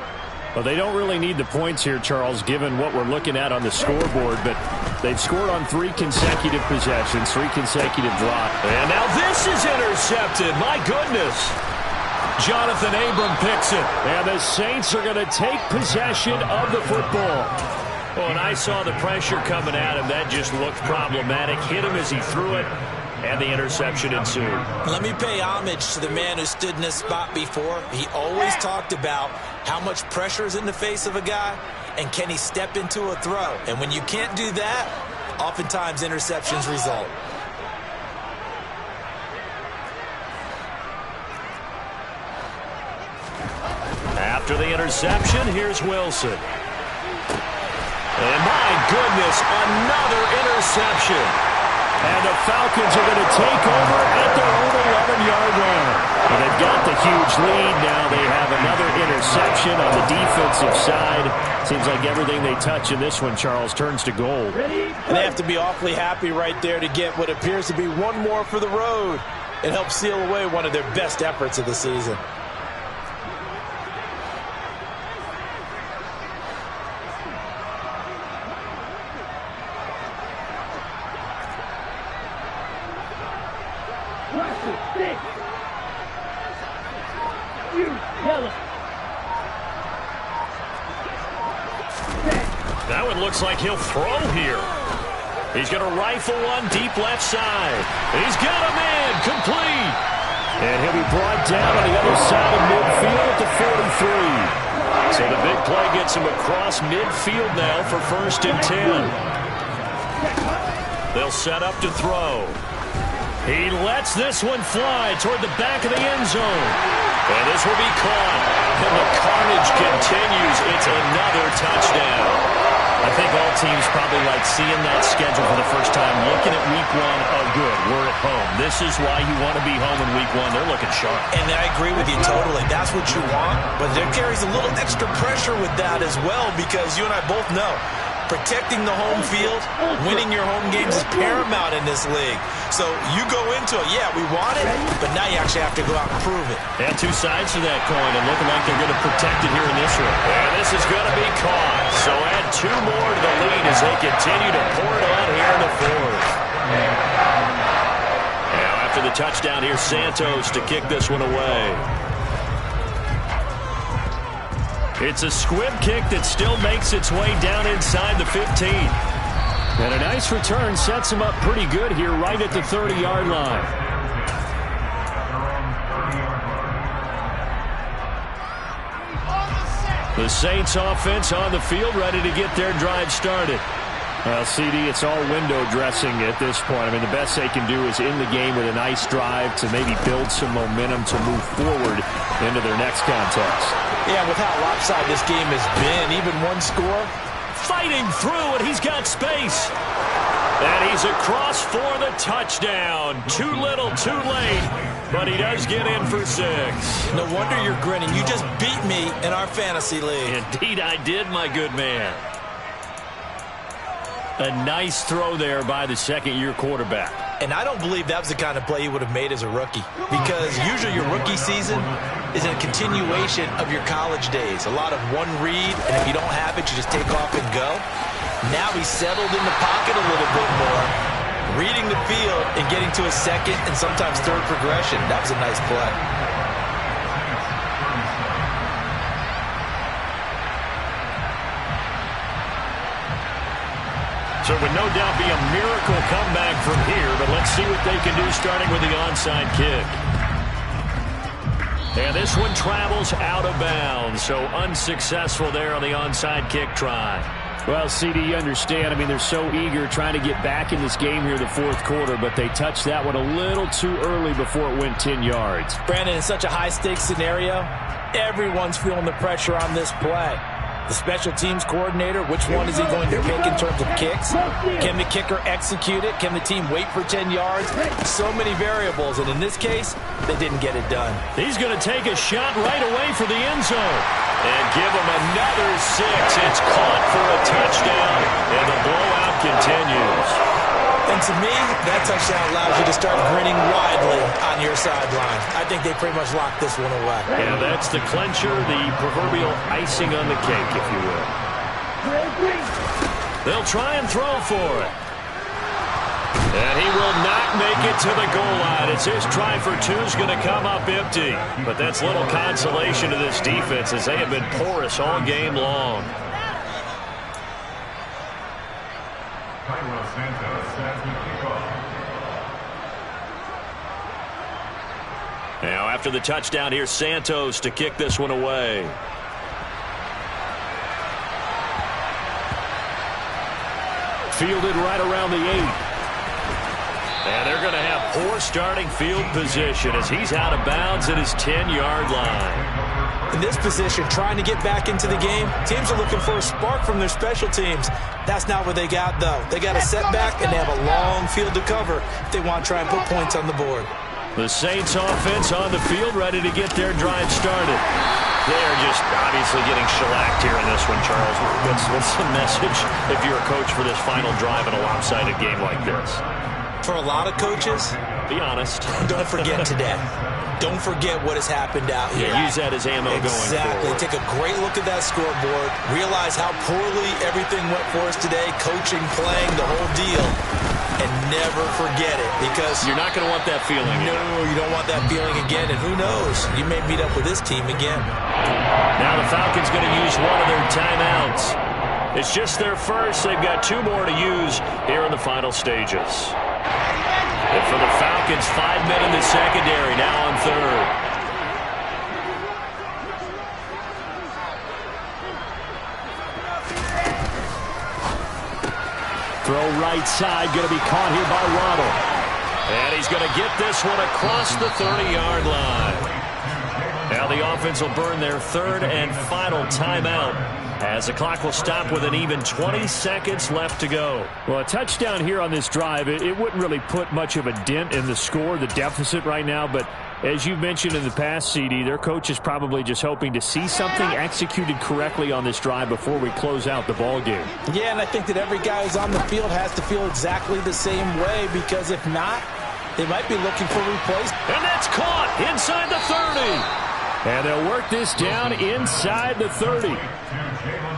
Well, they don't really need the points here, Charles, given what we're looking at on the scoreboard, but they've scored on 3 consecutive possessions, 3 consecutive drives. And now this is intercepted. My goodness. Jonathan Abram picks it, and the Saints are going to take possession of the football. Oh, and I saw the pressure coming at him. That just looked problematic. Hit him as he threw it. And the interception ensued. Let me pay homage to the man who stood in this spot before. He always talked about how much pressure is in the face of a guy and can he step into a throw. And when you can't do that, oftentimes interceptions result. After the interception, here's Wilson. And my goodness, another interception. And the Falcons are going to take over at their own 11-yard line. Well, they've got the huge lead now. They have another interception on the defensive side. Seems like everything they touch in this one, Charles, turns to gold. And they have to be awfully happy right there to get what appears to be one more for the road. It helps seal away one of their best efforts of the season. That one looks like he'll throw here. He's going to rifle one deep left side. He's got a man complete. And he'll be brought down on the other side of midfield at the 43. So the big play gets him across midfield now for 1st and 10. They'll set up to throw. He lets this one fly toward the back of the end zone. And this will be caught. And the carnage continues. It's another touchdown. I think all teams probably like seeing that schedule for the first time, looking at week 1. Oh, good, we're at home. This is why you want to be home in week 1. They're looking sharp. And I agree with you totally. That's what you want. But there carries a little extra pressure with that as well, because you and I both know protecting the home field, winning your home games is paramount in this league. So you go into it, yeah, we want it, but now you actually have to go out and prove it. And 2 sides to that coin, and looking like they're going to protect it here in this one. And this is going to be caught. So add 2 more to the lead as they continue to pour it on here in the 4th. Now after the touchdown, here's Santos to kick this one away. It's a squib kick that still makes its way down inside the 15. And a nice return sets him up pretty good here right at the 30-yard line. The Saints offense on the field ready to get their drive started. Well, CD, it's all window dressing at this point. I mean, the best they can do is in the game with a nice drive to maybe build some momentum to move forward into their next contest. Yeah, with how lopsided this game has been, even one score. Fighting through, and he's got space. And he's across for the touchdown. Too little, too late, but he does get in for 6. No wonder you're grinning. You just beat me in our fantasy league. Indeed I did, my good man. A nice throw there by the second-year quarterback. And I don't believe that was the kind of play he would have made as a rookie, because usually your rookie season is a continuation of your college days. A lot of one read, and if you don't have it, you just take off and go. Now he's settled in the pocket a little bit more, reading the field and getting to a second and sometimes third progression. That was a nice play. So it would no doubt be a miracle comeback from here, but let's see what they can do starting with the onside kick. And this one travels out of bounds, so unsuccessful there on the onside kick try. Well, CD, you understand. I mean, they're so eager trying to get back in this game here in the fourth quarter, but they touched that one a little too early before it went 10 yards. Brandon, in such a high-stakes scenario, everyone's feeling the pressure on this play. The special teams coordinator, which one is he going to pick in terms of kicks? Can the kicker execute it? Can the team wait for 10 yards? So many variables, and in this case, they didn't get it done. He's going to take a shot right away for the end zone. And give him another 6. It's caught for a touchdown, and the blowout continues. And to me, that touchdown allows you to start grinning widely on your sideline. I think they pretty much locked this one away. And that's the clincher, the proverbial icing on the cake, if you will. They'll try and throw for it. And he will not make it to the goal line. It's his try for 2 is going to come up empty. But that's little consolation to this defense as they have been porous all game long. Now after the touchdown, here's Santos to kick this one away. Fielded right around the 8. And they're going to have poor starting field position as he's out of bounds at his 10-yard line. In this position, trying to get back into the game, teams are looking for a spark from their special teams. That's not what they got, though. They got a setback, and they have a long field to cover if they want to try and put points on the board. The Saints offense on the field, ready to get their drive started. They're just obviously getting shellacked here in this one, Charles. What's the message if you're a coach for this final drive in a lopsided game like this? For a lot of coaches, be honest. Don't forget today. Don't forget what has happened out here. Yeah, use that as ammo going forward. Exactly. Take a great look at that scoreboard. Realize how poorly everything went for us today. Coaching, playing, the whole deal. And never forget it, because you're not going to want that feeling. No, you don't want that feeling again. And who knows? You may meet up with this team again. Now the Falcons going to use one of their timeouts. It's just their first. They've got 2 more to use here in the final stages. And for the Falcons, 5 men in the secondary, now on third. Throw right side, going to be caught here by Waddle. And he's going to get this one across the 30-yard line. Now the offense will burn their 3rd and final timeout, as the clock will stop with an even 20 seconds left to go. Well, a touchdown here on this drive, it wouldn't really put much of a dent in the score, the deficit right now, but as you've mentioned in the past, CD, their coach is probably just hoping to see something executed correctly on this drive before we close out the ball game. Yeah, and I think that every guy who's on the field has to feel exactly the same way, because if not, they might be looking for replacement. And that's caught inside the 30. And they'll work this down inside the 30.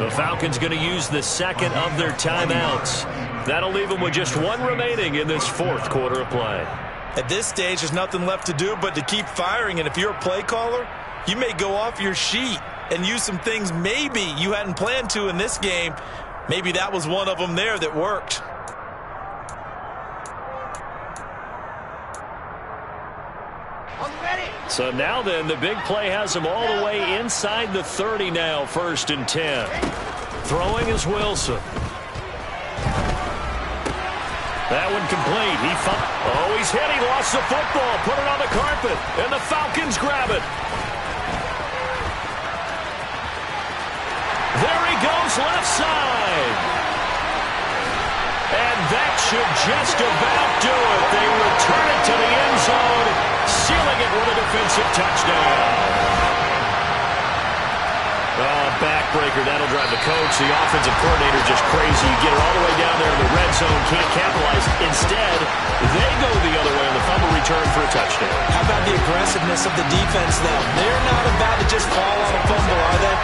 The Falcons going to use the second of their timeouts. That'll leave them with just 1 remaining in this 4th quarter of play. At this stage, there's nothing left to do but to keep firing. And if you're a play caller, you may go off your sheet and use some things maybe you hadn't planned to in this game. Maybe that was one of them there that worked. So now then, the big play has them all the way inside the 30 now, 1st and 10. Throwing is Wilson. That one complete. He's hit. He lost the football. Put it on the carpet. And the Falcons grab it. There he goes, left side. And that should just about do it. They return it to the end zone, sealing it with a defensive touchdown. Backbreaker, that'll drive the coach, the offensive coordinator, just crazy. You get it all the way down there in the red zone, can't capitalize. Instead, they go the other way on the fumble return for a touchdown. How about the aggressiveness of the defense, though? They're not about to just fall on a fumble, are they?